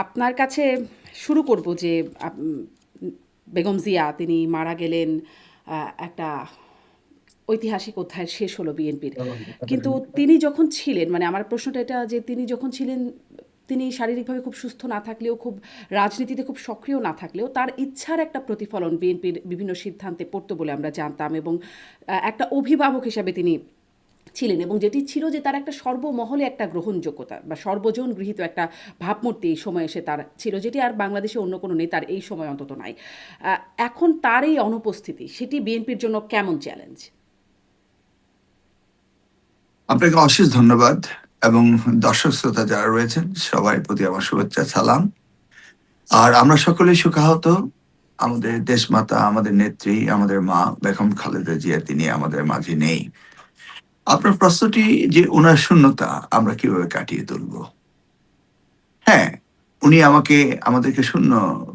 আপনার কাছে শুরু করব যে বেগম জিয়া তিনি মারা গেলেন, একটা ঐতিহাসিক অধ্যায় শেষ হলো বিএনপির। কিন্তু তিনি যখন ছিলেন, মানে আমার প্রশ্নটা এটা যে তিনি যখন ছিলেন, তিনি শারীরিকভাবে খুব সুস্থ না থাকলেও, খুব রাজনীতিতে খুব সক্রিয় না থাকলেও তার ইচ্ছার একটা প্রতিফলন বিএনপির বিভিন্ন সিদ্ধান্তে পড়তো বলে আমরা জানতাম, এবং একটা অভিভাবক হিসাবে তিনি ছিলেন, এবং যেটি ছিল যে তার একটা সর্বমহলে একটা গ্রহণযোগ্যতা বা সর্বজন গৃহীত একটা ভাবমূর্তি এই সময় এসে তার ছিল, যেটি আর বাংলাদেশে অন্য কোনো নেতার এই সময় অন্তত নাই। এখন তার এই অনুপস্থিতি সেটি বিএনপির জন্য কেমন চ্যালেঞ্জ? আপনাকে অশেষ ধন্যবাদ। এবং দর্শক শ্রোতা যারা রয়েছেন সবার প্রতি আমার শুভেচ্ছা সালাম। আর আমরা সকলেই শোকাহত। আমাদের দেশমাতা, আমাদের নেত্রী, আমাদের মা বেগম খালেদা জিয়া তিনি আমাদের মাঝে নেই। আপনার প্রশ্নটি যে ওনার শূন্যতা আমরা কিভাবে কাটিয়ে তুলবো। হ্যাঁ, উনি আমাদেরকে শূন্য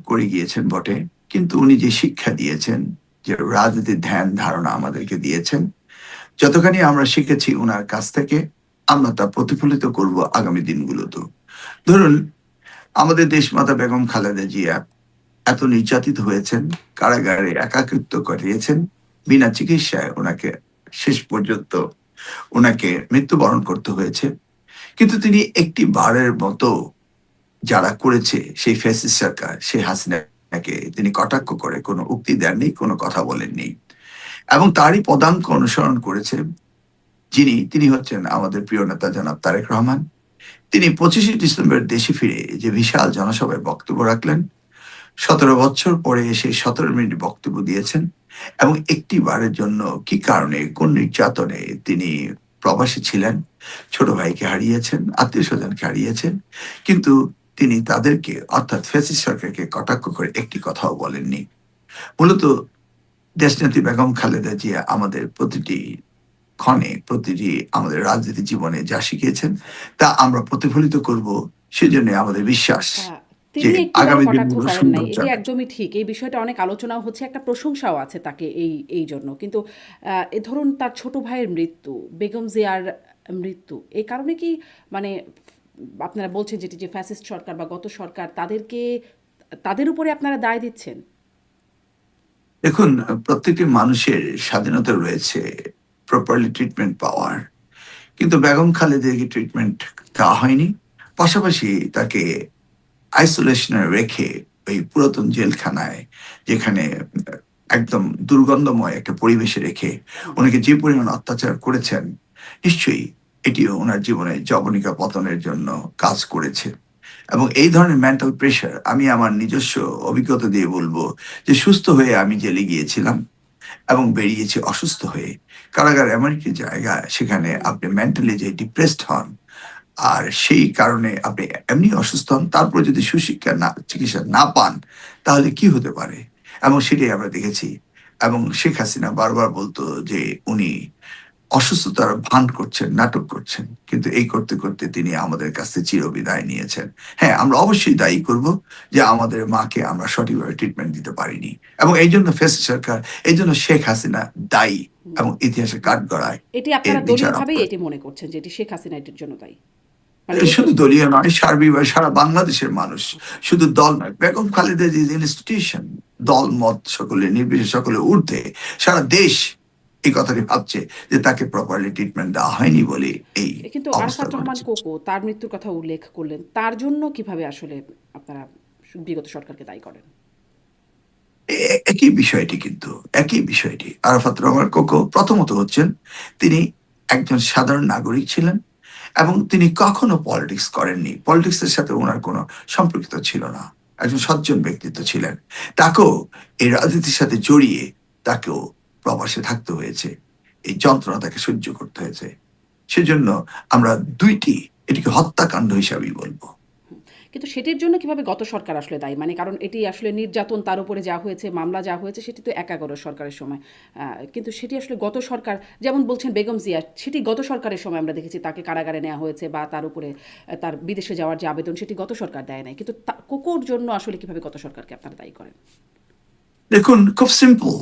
করে গিয়েছেন বটে, কিন্তু উনি যে শিক্ষা দিয়েছেন, যে রাজনীতির ধ্যান ধারণা আমাদেরকে দিয়েছেন, যতখানি আমরা শিখেছি ওনার কাছ থেকে আমরা তা প্রতিফলিত করব আগামী দিনগুলোতে। ধরুন, আমাদের দেশমাতা বেগম খালেদা জিয়া এত নির্যাতিত হয়েছেন, কারাগারে একাকিত্ব কাটিয়েছেন, বিনা চিকিৎসায় ওনাকে শেষ পর্যন্ত ওনাকে মৃত্যুবরণ করতে হয়েছে। কিন্তু তিনি একটি বারের মতো যারা করেছে সেই ফ্যাসিস্ট সরকার, সেই হাসিনাকে তিনি কটাক্ষ করে কোনো উক্তি দেননি, কোনো কথা বলেননি, এবং তারই পদাঙ্ক অনুসরণ করেছে তিনি হচ্ছেন আমাদের প্রিয় নেতা জনাব তারেক রহমান। তিনি 25শে ডিসেম্বর দেশে ফিরে যে বিশাল জনসভায় বক্তব্য রাখলেন, 17 বছর পরে এসে 17 মিনিট বক্তব্য দিয়েছেন, এবং একটি বারের জন্য কি কারণে কোন নির্যাতনে তিনি প্রবাসী ছিলেন, ছোট ভাইকে হারিয়েছেন, আত্মীয় স্বজনকে হারিয়েছেন, কিন্তু তিনি তাদেরকে অর্থাৎ ফ্যাসিস্ট সরকারকে কটাক্ষ করে একটি কথাও বলেননি। মূলত দেশনেত্রী বেগম খালেদা জিয়া আমাদের প্রতিটি ক্ষণে, প্রতিটি আমাদের রাজনীতি জীবনে যা শিখিয়েছেন তা আমরা প্রতিফলিত করব। সেজন্য আমাদের বিশ্বাস যে তিনি একটিবারও আগামী কটাক্ষ দিনগুলো করেন নাই, সুন্দর এটি যাবে। একদমই ঠিক। এই বিষয়টা অনেক আলোচনাও হচ্ছে, একটা প্রশংসাও আছে তাকে এই জন্য। কিন্তু এ ধরুন তার ছোট ভাইয়ের মৃত্যু, বেগম জিয়ার মৃত্যু, এই কারণে কি, মানে আপনারা বলছেন যেটি যে ফ্যাসিস্ট সরকার বা গত সরকার তাদের উপরে আপনারা দায় দিচ্ছেন? দেখুন, প্রত্যেকটি মানুষের স্বাধীনতা রয়েছে প্রপারলি ট্রিটমেন্ট পাওয়ার, কিন্তু বেগম খালেদাকে ট্রিটমেন্ট দেওয়া হয়নি। পাশাপাশি তাকে আইসোলেশনে রেখে ওই পুরাতন জেলখানায়, যেখানে একদম দুর্গন্ধময় একটা পরিবেশে রেখে ওনাকে যে পরিমাণ অত্যাচার করেছেন, নিশ্চয়ই এটিও ওনার জীবনে জবনিকা পতনের জন্য কাজ করেছে। এবং এই ধরনের মেন্টাল প্রেশার আমি আমার নিজস্ব অভিজ্ঞতা দিয়ে বলবো যে সুস্থ হয়ে আমি জেলে গিয়েছিলাম এবং বেরিয়েছি অসুস্থ হয়ে। কারাগার এমন একটি জায়গা, সেখানে আপনি মেন্টালি যে ডিপ্রেসড হন, আর সেই কারণে আপনি এমনি অসুস্থ হন, তারপর যদি সুশিক্ষা না, চিকিৎসা না পান, তাহলে কি হতে পারে। এবং সেটাই আমরা দেখেছি। এবং শেখ হাসিনা বারবার বলতো যে উনি অসুস্থতার ভান করছেন, নাটক করছেন, কিন্তু এই করতে করতে তিনি আমাদের কাছ থেকে চিরবিদায় নিয়েছেন। হ্যাঁ, আমরা অবশ্যই দায়ী করব যে আমাদের মাকে আমরা সঠিকভাবে ট্রিটমেন্ট দিতে পারিনি, এবং এই জন্য ফেসিস্ট সরকার, এই জন্য শেখ হাসিনা দায়ী, এবং ইতিহাসে কাঠগড়ায় এটি এর আপনারা বিচার দলীয়ভাবেই আপনার। এটি মনে করছেন যে এটি শেখ হাসিনা এটির জন্য দায়ী? মানে এই শুধু দলীয় নয়, সার্বিকভাবে সারা বাংলাদেশের মানুষ, আচ্ছা। শুধু দল নয়। বেগম খালেদা জি ইনস্টিটিউশন, দল মত সকলে নির্বিশেষে, সকলে ঊর্ধ্বে সারা দেশ এই কথাটি ভাবছে যে তাকে প্রপারলি ট্রিটমেন্ট দেওয়া হয়নি বলে এই কিন্তু অবস্থা আরাফাত রহমান ঘটেছে। কোকো তার মৃত্যুর কথা উল্লেখ করলেন, তার জন্য কিভাবে আসলে আপনারা বিগত সরকারকে দায়ী করেন? একই বিষয়টি, কিন্তু একই বিষয়টি। আরাফাত রহমান কোকো প্রথমত হচ্ছেন, তিনি একজন সাধারণ নাগরিক ছিলেন, এবং তিনি কখনো পলিটিক্স করেননি। পলিটিক্স এর সাথে ওনার কোনো সম্পর্কিত ছিল না। একজন সজ্জন ব্যক্তিত্ব ছিলেন। তাকেও এই রাজনীতির সাথে জড়িয়ে তাকেও প্রবাসে থাকতে হয়েছে, এই যন্ত্রণা তাকে সহ্য করতে হয়েছে। সেজন্য আমরা দুইটি, এটিকে হত্যাকাণ্ড হিসাবেই বলবো। কিন্তু সেটির জন্য কিভাবে গত সরকার আসলে দায়ী? মানে কারণ এটি আসলে নির্যাতন তার উপরে যা হয়েছে, মামলা যা হয়েছে, সেটি তো একাগর সরকারের সময়। কিন্তু সেটি আসলে গত সরকার, যেমন বলছেন বেগম জিয়া, সেটি গত সরকারের সময় আমরা দেখেছি তাকে কারাগারে নেওয়া হয়েছে, বা তার উপরে তার বিদেশে যাওয়ার যে আবেদন সেটি গত সরকার দেয় নাই। কিন্তু কোকোর জন্য আসলে কিভাবে গত সরকারকে আপনারা দায়ী করেন? দেখুন, খুব সিম্পল।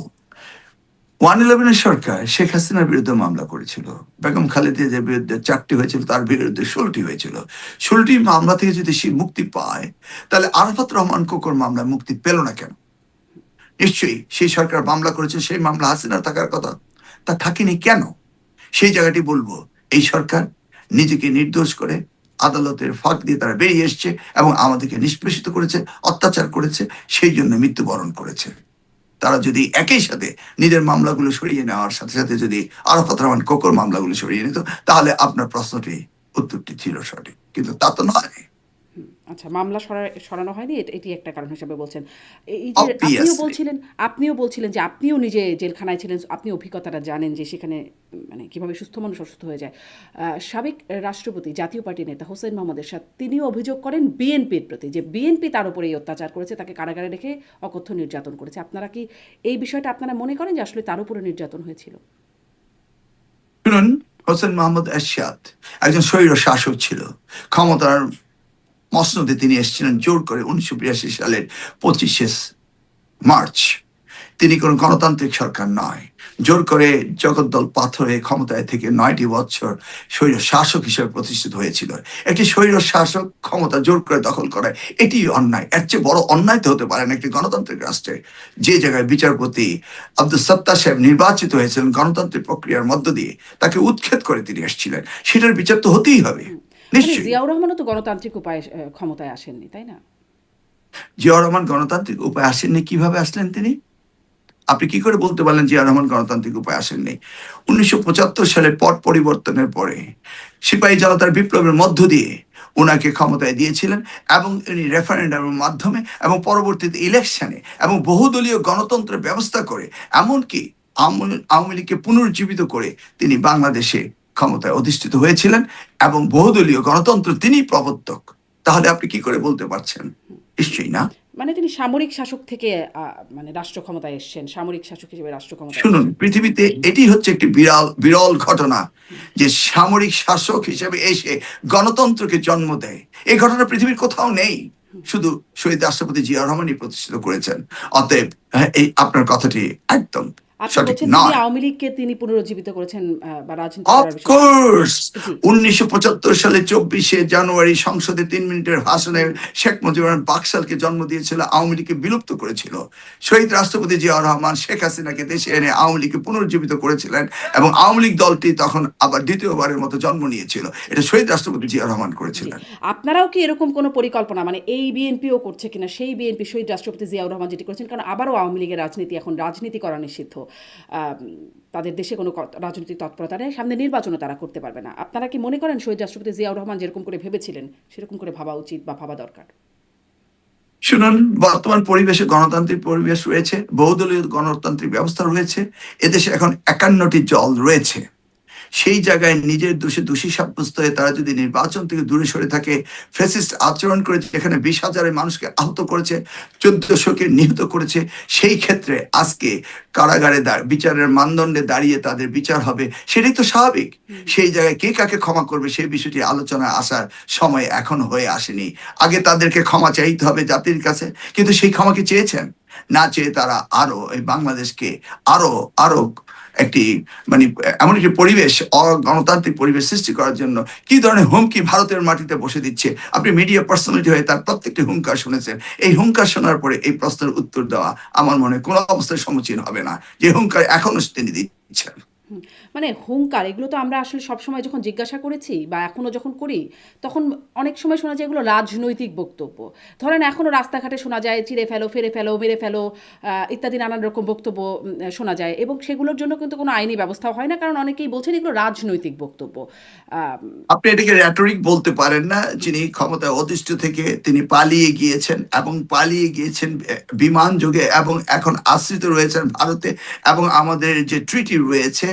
111 সরকার শেখ হাসিনার বিরুদ্ধে মামলা করেছিল। বেগম খালেদা জিয়ার বিরুদ্ধে 4টি হয়েছিল, তার বিরুদ্ধে 16টি হয়েছিল। 16টি মামলা থেকে যদি সে মুক্তি পায়, তাহলে আরাফাত রহমান কোকর মামলায় মুক্তি পেল না কেন? নিশ্চয়ই সেই সরকার মামলা করেছে, সেই মামলা হাসিনার থাকার কথা, তা থাকেনি কেন? সেই জায়গাটি বলবো, এই সরকার নিজেকে নির্দোষ করে আদালতের ফাঁক দিয়ে তারা বেরিয়ে এসছে এবং আমাদেরকে নিষ্পেষিত করেছে, অত্যাচার করেছে, সেই জন্য মৃত্যুবরণ করেছে। তারা যদি একই সাথে নিজের মামলাগুলো সরিয়ে নেওয়ার সাথে সাথে যদি আরাফাত রহমান কোকর মামলাগুলো সরিয়ে নিত, তাহলে আপনার প্রশ্নটি, উত্তরটি ছিল সঠিক, কিন্তু তা তো নয়। আচ্ছা, মামলা সরানো হয়নি, এটি একটা কারণ হিসেবে বলছেন। এই যে অবভিয়াসলি আপনিও বলছিলেন যে আপনিও নিজে জেলখানায় ছিলেন, আপনি অভিজ্ঞতাটা জানেন যে সেখানে মানে কিভাবে সুস্থ মানুষ অসুস্থ হয়ে যায়। সাবেক রাষ্ট্রপতি জাতীয় পার্টির নেতা হোসেন মোহাম্মদ এরশাদ তিনিও অভিযোগ করেন বিএনপির প্রতি, যে বিএনপি তার উপরে এই অত্যাচার করেছে, তাকে কারাগারে রেখে অকথ্য নির্যাতন করেছে। আপনারা কি এই বিষয়টা আপনারা মনে করেন যে আসলে তার উপরে নির্যাতন হয়েছিল? শুনুন, হোসেন মোহাম্মদ এরশাদ একজন স্বৈর শাসক ছিল। ক্ষমতার মসনদে তিনি এসেছিলেন জোর করে 1982 সালের 25শে মার্চ। তিনি কোনো গণতান্ত্রিক সরকার নয়। জোর করে জগদ্দল পাথরে ক্ষমতায় থেকে 9টি বছর স্বৈর শাসক হিসেবে প্রতিষ্ঠিত হয়েছিল। একটি স্বৈর শাসক ক্ষমতা জোর করে দখল করে, এটি অন্যায়। এর চেয়ে বড় অন্যায় তো হতে পারে না একটি গণতান্ত্রিক রাষ্ট্রে, যে জায়গায় বিচারপতি আব্দুল সত্তার সাহেব নির্বাচিত হয়েছিলেন গণতান্ত্রিক প্রক্রিয়ার মধ্য দিয়ে, তাকে উৎখাত করে তিনি এসেছিলেন, সেটার বিচার তো হতেই হবে। মানে নিশ্চয়ই জিয়াউর রহমানও তো গণতান্ত্রিক উপায়ে ক্ষমতায় আসেননি, তাই না? জিয়াউর রহমান গণতান্ত্রিক উপায়ে আসেননি, কিভাবে আসলেন তিনি? আপনি কি করে বলতে পারলেন জিয়া রহমান গণতান্ত্রিক উপায়ে আসেননি? 1975 সালে পট পরিবর্তনের পরে সিপাহী জনতার বিপ্লবের মধ্য দিয়ে ওনাকে ক্ষমতায় দিয়েছিলেন এবং উনি রেফারেন্ডামের মাধ্যমে এবং পরবর্তীতে ইলেকশনে এবং বহুদলীয় গণতন্ত্রের ব্যবস্থা করে, এমনকি আওয়ামী লীগকে পুনরুজ্জীবিত করে তিনি বাংলাদেশে ক্ষমতায় অধিষ্ঠিত হয়েছিলেন এবং বহুদলীয় গণতন্ত্র তিনি প্রবর্তক। তাহলে আপনি কি করে বলতে পারছেন? নিশ্চয়ই না। মানে তিনি সামরিক শাসক থেকে মানে রাষ্ট্র ক্ষমতায় এসেছেন, সামরিক শাসক হিসেবে রাষ্ট্র ক্ষমতায় শুনুন, এসেছেন। পৃথিবীতে এটি হচ্ছে একটি বিরল বিরল ঘটনা যে সামরিক শাসক হিসেবে এসে গণতন্ত্রকে জন্ম দেয়। এই ঘটনা পৃথিবীর কোথাও নেই, শুধু শহীদ রাষ্ট্রপতি জিয়া রহমানই প্রতিষ্ঠিত করেছেন। অতএব এই আপনার কথাটি একদম আপনি সঠিক বলছেন তিনি নয়। আওয়ামী লীগকে তিনি পুনরুজ্জীবিত করেছেন বা রাজনীতি করার বিষয়ে। অফকোর্স, জি। 1975 সালে 24শে জানুয়ারি সংসদে 3 মিনিটের ভাষণে শেখ মুজিবুর রহমান বাকশালকে জন্ম দিয়েছিল, আওয়ামী লীগকে বিলুপ্ত করেছিল। শহীদ রাষ্ট্রপতি জিয়া রহমান শেখ হাসিনাকে দেশে এনে আওয়ামী লীগকে পুনরুজ্জীবিত করেছিলেন এবং আওয়ামী লীগ দলটি তখন আবার দ্বিতীয়বারের মতো জন্ম নিয়েছিল। এটা শহীদ রাষ্ট্রপতি জিয়া রহমান জি। করেছিলেন। আপনারাও কি এরকম কোনো পরিকল্পনা, মানে এই বিএনপিও করছে কিনা, সেই বিএনপি শহীদ রাষ্ট্রপতি জিয়াউর রহমান যেটি করেছেন, কারণ আবারও আওয়ামী লীগের রাজনীতি, এখন রাজনীতি করা নিষিদ্ধ, তাদের দেশে কোনো রাজনৈতিক তৎপরতা নেই, সামনে নির্বাচনও তারা করতে পারবে না। আপনারা কি মনে করেন শহীদ রাষ্ট্রপতি জিয়াউর রহমান যেরকম করে ভেবেছিলেন সেরকম করে ভাবা উচিত বা ভাবা দরকার? শুনুন, বর্তমান পরিবেশে গণতান্ত্রিক পরিবেশ রয়েছে, বহুদলীয় গণতান্ত্রিক ব্যবস্থা রয়েছে, এদেশে এখন 51টি দল রয়েছে। সেই জায়গায় নিজের দোষে দোষী সাব্যস্ত হয়ে তারা যদি নির্বাচন থেকে দূরে সরে থাকে, ফ্যাসিস্ট আচরণ করে যেখানে 20,000 মানুষকে আহত করেছে, 1400কে নিহত করেছে, সেই ক্ষেত্রে আজকে কারাগারে বিচারের মানদণ্ডে দাঁড়িয়ে তাদের বিচার হবে, সেটাই তো স্বাভাবিক। সেই জায়গায় কে কাকে ক্ষমা করবে সেই বিষয়টি আলোচনায় আসার সময় এখন হয়ে আসেনি। আগে তাদেরকে ক্ষমা চাইতে হবে জাতির কাছে, কিন্তু সেই ক্ষমা কি চেয়েছেন? না চেয়ে তারা আরো এই বাংলাদেশকে আরো আরো একটি মানে এমন একটি পরিবেশ, অগণতান্ত্রিক পরিবেশ সৃষ্টি করার জন্য কি ধরনের হুমকি ভারতের মাটিতে বসে দিচ্ছে। আপনি মিডিয়া পার্সোনালিটি হয়ে তার প্রত্যেকটি হুঙ্কার শুনেছেন। এই হুঙ্কার শোনার পরে এই প্রশ্নের উত্তর দেওয়া আমার মনে হয় কোনো অবস্থায় সম্মুখীন হবে না, যে হুঙ্কার এখনো তিনি দিচ্ছেন। হুম, মানে হুঙ্কার এগুলো তো আমরা আসলে সবসময় যখন জিজ্ঞাসা করেছি বা এখনও যখন করি, তখন অনেক সময় শোনা যায় এগুলো রাজনৈতিক বক্তব্য। ধরেন এখনও রাস্তাঘাটে শোনা যায় চিড়ে ফেলো, ফেরে ফেলো, মেরে ফেলো, ইত্যাদি নানান রকম বক্তব্য শোনা যায়, এবং সেগুলোর জন্য কিন্তু কোনো আইনি ব্যবস্থাও হয় না, কারণ অনেকেই বলছেন এগুলো রাজনৈতিক বক্তব্য। আহ, আপনি এটাকে র্যাটরিক বলতে পারেন না। যিনি ক্ষমতায় অধিষ্ঠ থেকে তিনি পালিয়ে গিয়েছেন এবং পালিয়ে গিয়েছেন বিমান যোগে এবং এখন আশ্রিত রয়েছেন ভারতে, এবং আমাদের যে ট্রিটি রয়েছে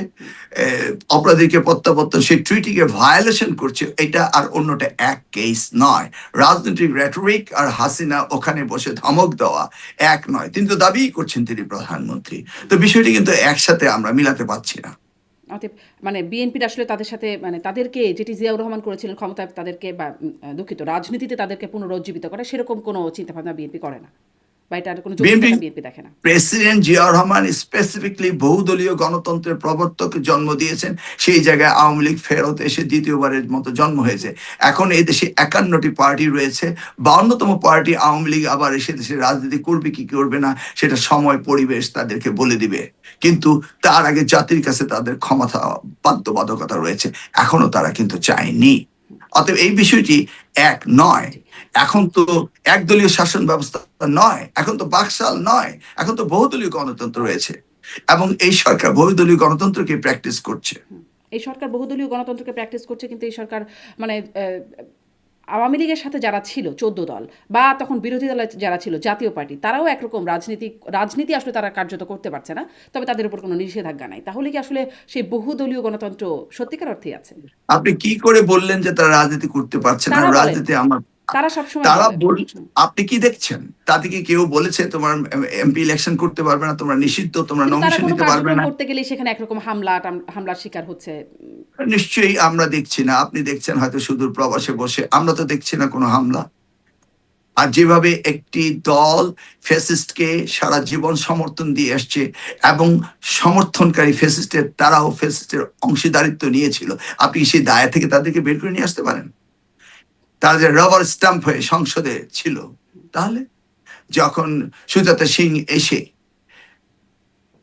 অপরাধীকে প্রত্যাবর্তন, সেই ট্রিটিকে ভায়োলেশন করছে, এটা আর অন্যটা এক কেস নয়। রাজনৈতিক র্যাটরিক আর হাসিনা ওখানে বসে ধমক দেওয়া এক নয়। তিনি তো দাবিই করছেন তিনি প্রধানমন্ত্রী, তো বিষয়টি কিন্তু একসাথে আমরা মিলাতে পারছি না। অতএব মানে বিএনপির আসলে তাদের সাথে, মানে তাদেরকে যেটি জিয়াউর রহমান করেছিলেন ক্ষমতায় তাদেরকে, বা দুঃখিত, রাজনীতিতে তাদেরকে পুনরুজ্জীবিত করে, সেরকম কোনো চিন্তাভাবনা বিএনপি করে না। বা এটার কোনো বিএনপি যৌক্তিকতা বিএনপি দেখে না? প্রেসিডেন্ট জিয়াউর রহমান স্পেসিফিকলি বহুদলীয় গণতন্ত্রের প্রবর্তক জন্ম দিয়েছেন। সেই জায়গায় আওয়ামী লীগ ফেরত এসে দ্বিতীয়বারের মতো জন্ম হয়েছে। এখন এই দেশে 51টি পার্টি রয়েছে, 52তম পার্টি আওয়ামী লীগ আবার এসে দেশে রাজনীতি করবে কি করবে না সেটা সময় পরিবেশ তাদেরকে বলে দিবে। কিন্তু তার আগে জাতির কাছে তাদের ক্ষমতা বাধ্যবাধকতা রয়েছে, এখনো তারা কিন্তু চায়নি। অতএব এই বিষয়টি এক নয়। জি। এখন তো একদলীয় শাসন ব্যবস্থা নয়, এখন তো বাকশাল নয়, এখন তো বহুদলীয় গণতন্ত্র রয়েছে এবং এই সরকার বহুদলীয় গণতন্ত্রকে প্র্যাকটিস করছে। এই সরকার বহুদলীয় গণতন্ত্রকে প্র্যাকটিস করছে, কিন্তু এই সরকার মানে আওয়ামী লীগের সাথে যারা ছিল 14 দল, বা তখন বিরোধী দলে যারা ছিল জাতীয় পার্টি, তারাও একরকম রাজনীতি আসলে তারা কার্যত করতে পারছে না, তবে তাদের উপর কোনো নিষেধাজ্ঞা নাই। তাহলে কি আসলে সেই বহুদলীয় গণতন্ত্র সত্যিকার অর্থেই আছে? আপনি কি করে বললেন যে তারা রাজনীতি করতে পারছে না? তারা বলেন, রাজনীতি আমার তারা সবসময় তারা বলেন। বল আপনি কি দেখছেন? তাদেরকে কেউ বলেছে তোমার এমপি ইলেকশন করতে পারবে না, তোমরা নিষিদ্ধ, তোমরা কিন্তু তারা নমিনেশন কোনো দিতে পারবে কার্যক্রম না? করতে গেলে সেখানে একরকম হামলার শিকার হচ্ছে। নিশ্চয়ই আমরা দেখছি না, আপনি দেখছেন হয়তো সুদূর প্রবাসে বসে, আমরা তো দেখছি না কোনো হামলা। আর যেভাবে একটি দল ফ্যাসিস্টকে সারা জীবন সমর্থন দিয়ে আসছে এবং সমর্থনকারী ফ্যাসিস্টের তারাও ফ্যাসিস্টের অংশীদারিত্ব নিয়েছিল, আপনি সেই দায় থেকে তাদেরকে বের করে নিয়ে আসতে পারেন? তারা যে রবার স্ট্যাম্প হয়ে সংসদে ছিল, তাহলে যখন সুজাতা সিং এসে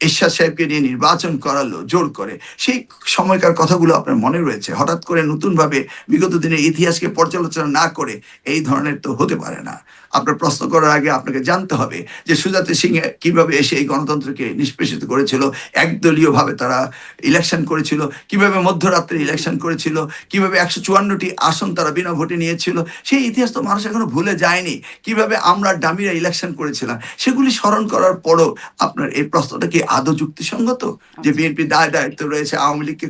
এরশাদ সাহেবকে নিয়ে নির্বাচন করালো জোর করে, সেই সময়কার কথাগুলো আপনার মনে রয়েছে। হঠাৎ করে নতুন ভাবে বিগত দিনের ইতিহাসকে পর্যালোচনা না করে এই ধরনের তো হতে পারে না। আপনার প্রশ্ন করার আগে আপনাকে জানতে হবে যে সুজাতা সিং কিভাবে এসে এই গণতন্ত্রকে নিষ্পেষিত করেছিল, একদলীয় ভাবে তারা ইলেকশন করেছিল, কিভাবে মধ্যরাত্রে ইলেকশন করেছিল, কিভাবে 154টি আসন তারা বিনা ভোটে নিয়েছিল। সেই ইতিহাস তো মানুষ এখনো ভুলে যায়নি। কিভাবে আমরা ডামিরা ইলেকশন করেছিলাম সেগুলি স্মরণ করার পরও আপনার এই প্রশ্নটা কি আদৌ যুক্তিসঙ্গত? যে আচ্ছা। বিএনপির দায়িত্ব রয়েছে আওয়ামী লীগকে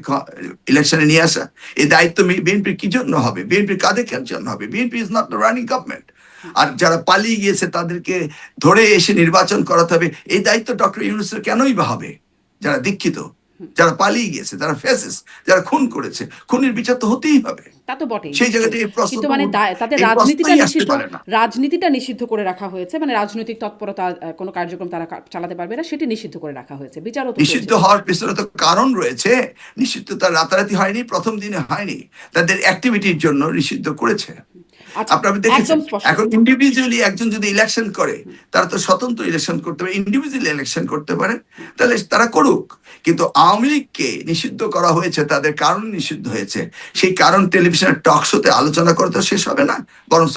ইলেকশনে নিয়ে আসা। এই দায়িত্ব বিএনপির কি জন্য হবে? বিএনপির কাদের জন্য হবে? BNP is not the running government. আর যারা পালিয়ে গিয়েছে তাদেরকে ধরে এসে নির্বাচন করাতে হবে, এই দায়িত্ব ডক্টর ইউনূসের কেনই বা হবে? যারা দীক্ষিত, যারা পালিয়ে গিয়েছে, যারা ফ্যাসিস্ট, যারা খুন করেছে, খুনের বিচার তো হতেই হবে। তা তো বটেই, সেই নিশ্চয়ই। জায়গাতে এই প্রশ্ন কিন্তু তো মানে তাদের এই প্রশ্নই আসতে পারে না। রাজনীতিটা নিষিদ্ধ করে রাখা হয়েছে, মানে রাজনৈতিক তৎপরতা কোনো কার্যক্রম তারা চালাতে পারবে না, সেটি নিষিদ্ধ করে রাখা হয়েছে। বিচারও তো নিষিদ্ধ চলছে। হওয়ার পেছনে তো কারণ রয়েছে। নিষিদ্ধ তার রাতারাতি হয়নি, প্রথম দিনে হয়নি, তাদের অ্যাক্টিভিটির জন্য নিষিদ্ধ করেছে। আচ্ছা, আপনারা দেখেছেন একদম স্পষ্ট। এখন ইন্ডিভিজুয়ালি একজন যদি ইলেকশন করে, তারা তো স্বতন্ত্র ইলেকশন করতে পারে, ইন্ডিভিজুয়ালি ইলেকশন করতে পারে, তাহলে তারা করুক। কিন্তু আওয়ামী লীগকে নিষিদ্ধ করা হয়েছে, তাদের কারণ নিষিদ্ধ হয়েছে। সেই কারণ টেলিভিশনের টক শোতে আলোচনা করে তো শেষ হবে না, বরং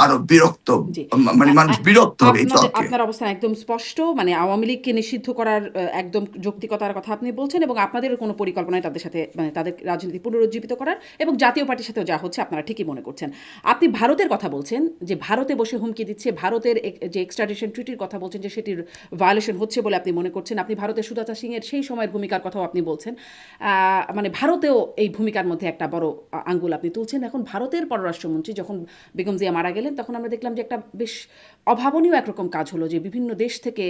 আরো বিরক্ত, জি। মানে মানুষ বিরক্ত হবে এই তর্কে। আপনার অবস্থান একদম স্পষ্ট, মানে আওয়ামী লীগকে নিষিদ্ধ করার একদম যৌক্তিকতার কথা আপনি বলছেন, এবং আপনাদের কোনো পরিকল্পনায় তাদের সাথে, মানে তাদের রাজনীতি পুনরুজ্জীবিত করার, এবং জাতীয় পার্টির সাথেও যা হচ্ছে আপনারা ঠিকই মনে করছেন। আপনি ভারতের কথা বলছেন, যে ভারতে বসে হুমকি দিচ্ছে, ভারতের যে এক্সট্রাডিশন ট্রিটির কথা বলছেন, যে সেটির ভায়োলেশন হচ্ছে বলে আপনি মনে করছেন। আপনি ভারতের সুজাতা সিংয়ের সেই সময়ের ভূমিকার কথাও আপনি বলছেন। মানে ভারতেও এই ভূমিকার মধ্যে একটা বড় আঙ্গুল আপনি তুলছেন। এখন ভারতের পররাষ্ট্রমন্ত্রী যখন বেগম জিয়া মারা গেলেন, তখন আমরা দেখলাম যে একটা বেশ অভাবনীয় একরকম কাজ হলো, যে বিভিন্ন দেশ থেকে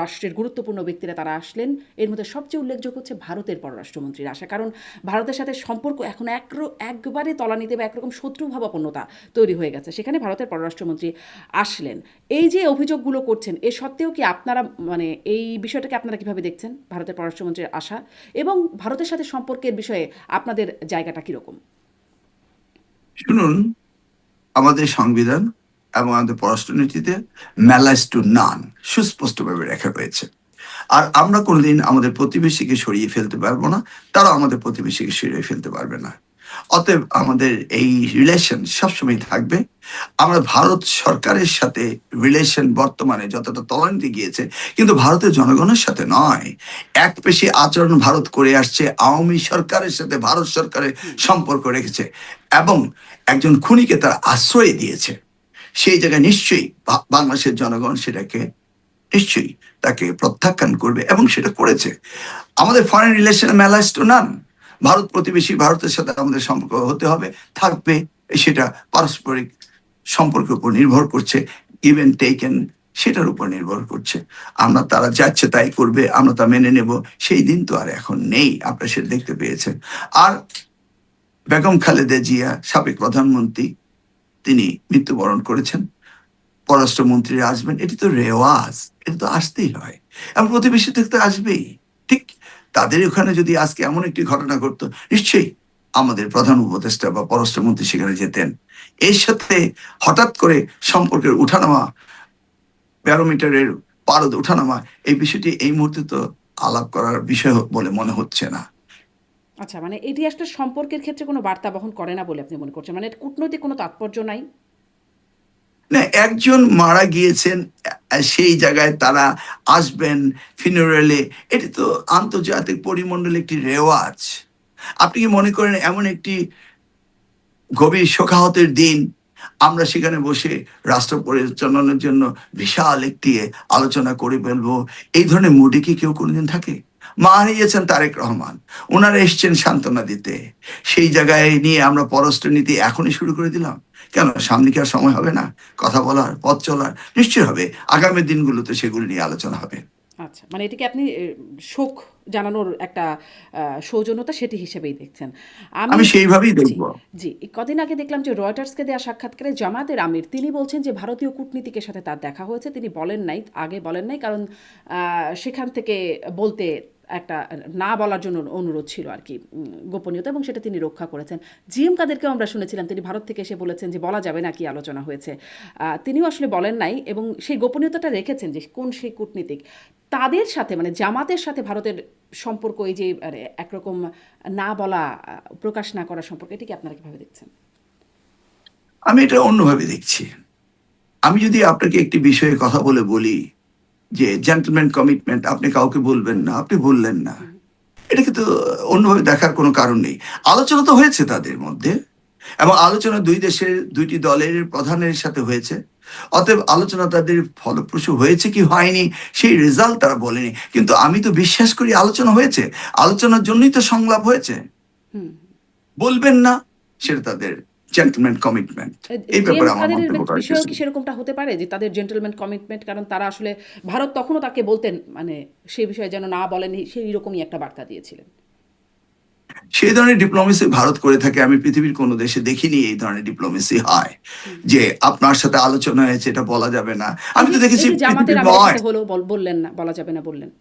রাষ্ট্রের গুরুত্বপূর্ণ ব্যক্তিরা তারা আসলেন। এর মধ্যে সবচেয়ে উল্লেখযোগ্য হচ্ছে ভারতের পররাষ্ট্রমন্ত্রীর আসা, কারণ ভারতের সাথে সম্পর্ক এখন একবারে তলানিতে বা একরকম শত্রুভাবাপন্নতা তৈরি হয়ে গেছে। সেখানে ভারতের পররাষ্ট্রমন্ত্রী আসলেন। এই যে অভিযোগগুলো করছেন, এ সত্ত্বেও কি আপনারা, মানে এই বিষয়টাকে আপনারা কিভাবে দেখছেন, ভারতের পররাষ্ট্রমন্ত্রীর আসা এবং ভারতের সাথে সম্পর্কের বিষয়ে আপনাদের জায়গাটা কিরকম? শুনুন, আমাদের সংবিধান এবং আমাদের পররাষ্ট্রনীতিতে ম্যালাইজ টু নান সুস্পষ্টভাবে রেখা রয়েছে। আর আমরা কোনোদিন আমাদের প্রতিবেশীকে সরিয়ে ফেলতে পারবো না, তারাও আমাদের প্রতিবেশীকে সরিয়ে ফেলতে পারবে না। অতএব আমাদের এই রিলেশন সবসময় থাকবে। আমরা ভারত সরকারের সাথে রিলেশন বর্তমানে যতটা তলানিতে গিয়েছে, কিন্তু ভারতের জনগণের সাথে নয়। এক পেশি আচরণ ভারত করে আসছে, আওয়ামী সরকারের সাথে ভারত সরকারের সম্পর্ক রেখেছে এবং একজন খুনিকে তারা আশ্রয় দিয়েছে। সেই জায়গায় নিশ্চয়ই বাংলাদেশের জনগণ সেটাকে নিশ্চয়ই তাকে প্রত্যাখ্যান করবে এবং সেটা করেছে। আমাদের ফরেন রিলেশনে ম্যালাইজ টু নান। ভারত প্রতিবেশী, ভারতের সাথে আমাদের সম্পর্ক হতে হবে, থাকবে। সেটা পারস্পরিক সম্পর্কের উপর নির্ভর করছে, গিভ এন্ড টেকেন, সেটার উপর নির্ভর করছে। আমরা তারা যাচ্ছে তাই করবে, আমরা তা মেনে নেব, সেই দিন তো আর এখন নেই। আপনারা সেটা দেখতে পেয়েছেন। আর বেগম খালেদা জিয়া, সাবেক প্রধানমন্ত্রী, তিনি মৃত্যুবরণ করেছেন। পররাষ্ট্রমন্ত্রীরা আসবেন, এটি তো রেওয়াজ, এটা তো আসতেই হয়, এবং প্রতিবেশী থেকে তো আসবেই। ঠিক তাদের ওখানে যদি আজকে এমন একটি ঘটনা ঘটতো, নিশ্চয়ই আমাদের প্রধান উপদেষ্টা বা পররাষ্ট্রমন্ত্রী সেখানে যেতেন। এর সাথে হঠাৎ করে সম্পর্কের উঠানামা, ব্যারোমিটারের পারদ ওঠানামা, এই বিষয়টি এই মুহূর্তে তো আলাপ করার বিষয় বলে মনে হচ্ছে না। আচ্ছা, মানে এটি আসলে সম্পর্কের ক্ষেত্রে কোনো বার্তা বহন করে না বলে আপনি মনে করছেন? মানে এর কূটনৈতিক কোনো তাৎপর্য নাই? না, একজন মারা গিয়েছেন, সেই জায়গায় তারা আসবেন ফিনারেলে, এটি তো আন্তর্জাতিক পরিমণ্ডলে একটি রেওয়াজ। আপনি কি মনে করেন এমন একটি গভীর শোকাহতের দিন আমরা সেখানে বসে রাষ্ট্র পরিচালনার জন্য বিশাল একটি আলোচনা করে ফেলবো? এই ধরনের মুডে কি কেউ কোনোদিন থাকে? মা হারিয়েছেন তারেক রহমান, ওনারা এসছেন সান্ত্বনা দিতে, সেই জায়গায় নিয়ে আমরা পররাষ্ট্র নীতি এখনই শুরু করে দিলাম কেন? সামনে কি আর সময় হবে না কথা বলার, পথ চলার? নিশ্চয় হবে, আগামী দিনগুলোতে সেগুলো নিয়ে আলোচনা হবে। আচ্ছা, মানে এটিকে আপনি শোক জানানোর একটা সৌজন্যতা সেটি হিসেবেই দেখছেন। আমি আমি সেইভাবেই জি, দেখবো। জি। কদিন আগে দেখলাম যে রয়টার্সকে দেওয়া সাক্ষাৎকারে জামায়াতের আমির তিনি বলছেন যে ভারতীয় কূটনীতিকের সাথে তার দেখা হয়েছে। তিনি বলেন নাই, আগে বলেন নাই কারণ সেখান থেকে বলতে একটা না বলার জন্য অনুরোধ ছিল আরকি, গোপনীয়তা, এবং সেটা তিনি রক্ষা করেছেন। জিএম কাদেরকেও আমরা শুনেছিলাম তিনি ভারত থেকে এসে বলেছেন যে বলা যাবে না কি আলোচনা হয়েছে। তিনিও আসলে বলেন নাই এবং সেই গোপনীয়তাটা রেখেছেন যে কোন সেই কূটনীতিক। তাদের সাথে মানে জামাতের সাথে ভারতের সম্পর্ক এই যে মানে একরকম না বলা, প্রকাশ না করার সম্পর্ক, এটিকে আপনারা কিভাবে দেখছেন? আমি এটা অন্যভাবে দেখছি। আমি যদি আপনাকে একটি বিষয়ে কথা বলে বলি যে জেন্টলম্যান কমিটমেন্ট, আপনি কাউকে বলবেন না, আপনি বললেন না, এটা কিন্তু অন্যভাবে দেখার কোনো কারণ নেই। আলোচনা তো হয়েছে তাদের মধ্যে, এবং আলোচনা দুই দেশের দুইটি দলের প্রধানের সাথে হয়েছে। অতএব আলোচনা তাদের ফলপ্রসূ হয়েছে কি হয়নি সেই রেজাল্ট তারা বলেনি, কিন্তু আমি তো বিশ্বাস করি আলোচনা হয়েছে। আলোচনার জন্যই তো সংলাপ হয়েছে। হুম। বলবেন না, সেটা তাদের জেন্টলম্যান কমিটমেন্ট। এই ব্যাপারে জেমস আমার কাদেরের মন্তব্য করার বিষয়েও কিছু কি নেই। সেরকমটা হতে পারে যে তাদের জেন্টলম্যান কমিটমেন্ট, কারণ তারা আসলে ভারত তখনও তাকে বলতেন মানে সেই বিষয়ে যেন না বলেন, সেই রকমই একটা বার্তা দিয়েছিলেন। সেই ধরনের ডিপ্লোমেসি ভারত করে থাকে, আমি পৃথিবীর কোনো দেশে দেখিনি এই ধরনের ডিপ্লোমেসি হয় হুম। যে আপনার সাথে আলোচনা হয়েছে এটা বলা যাবে না। এই আমি যে তো দেখেছি এই যে জামাতের পৃথিবীর আমিরের নয়, সাথে হলো বললেন না, বলা যাবে না বললেন।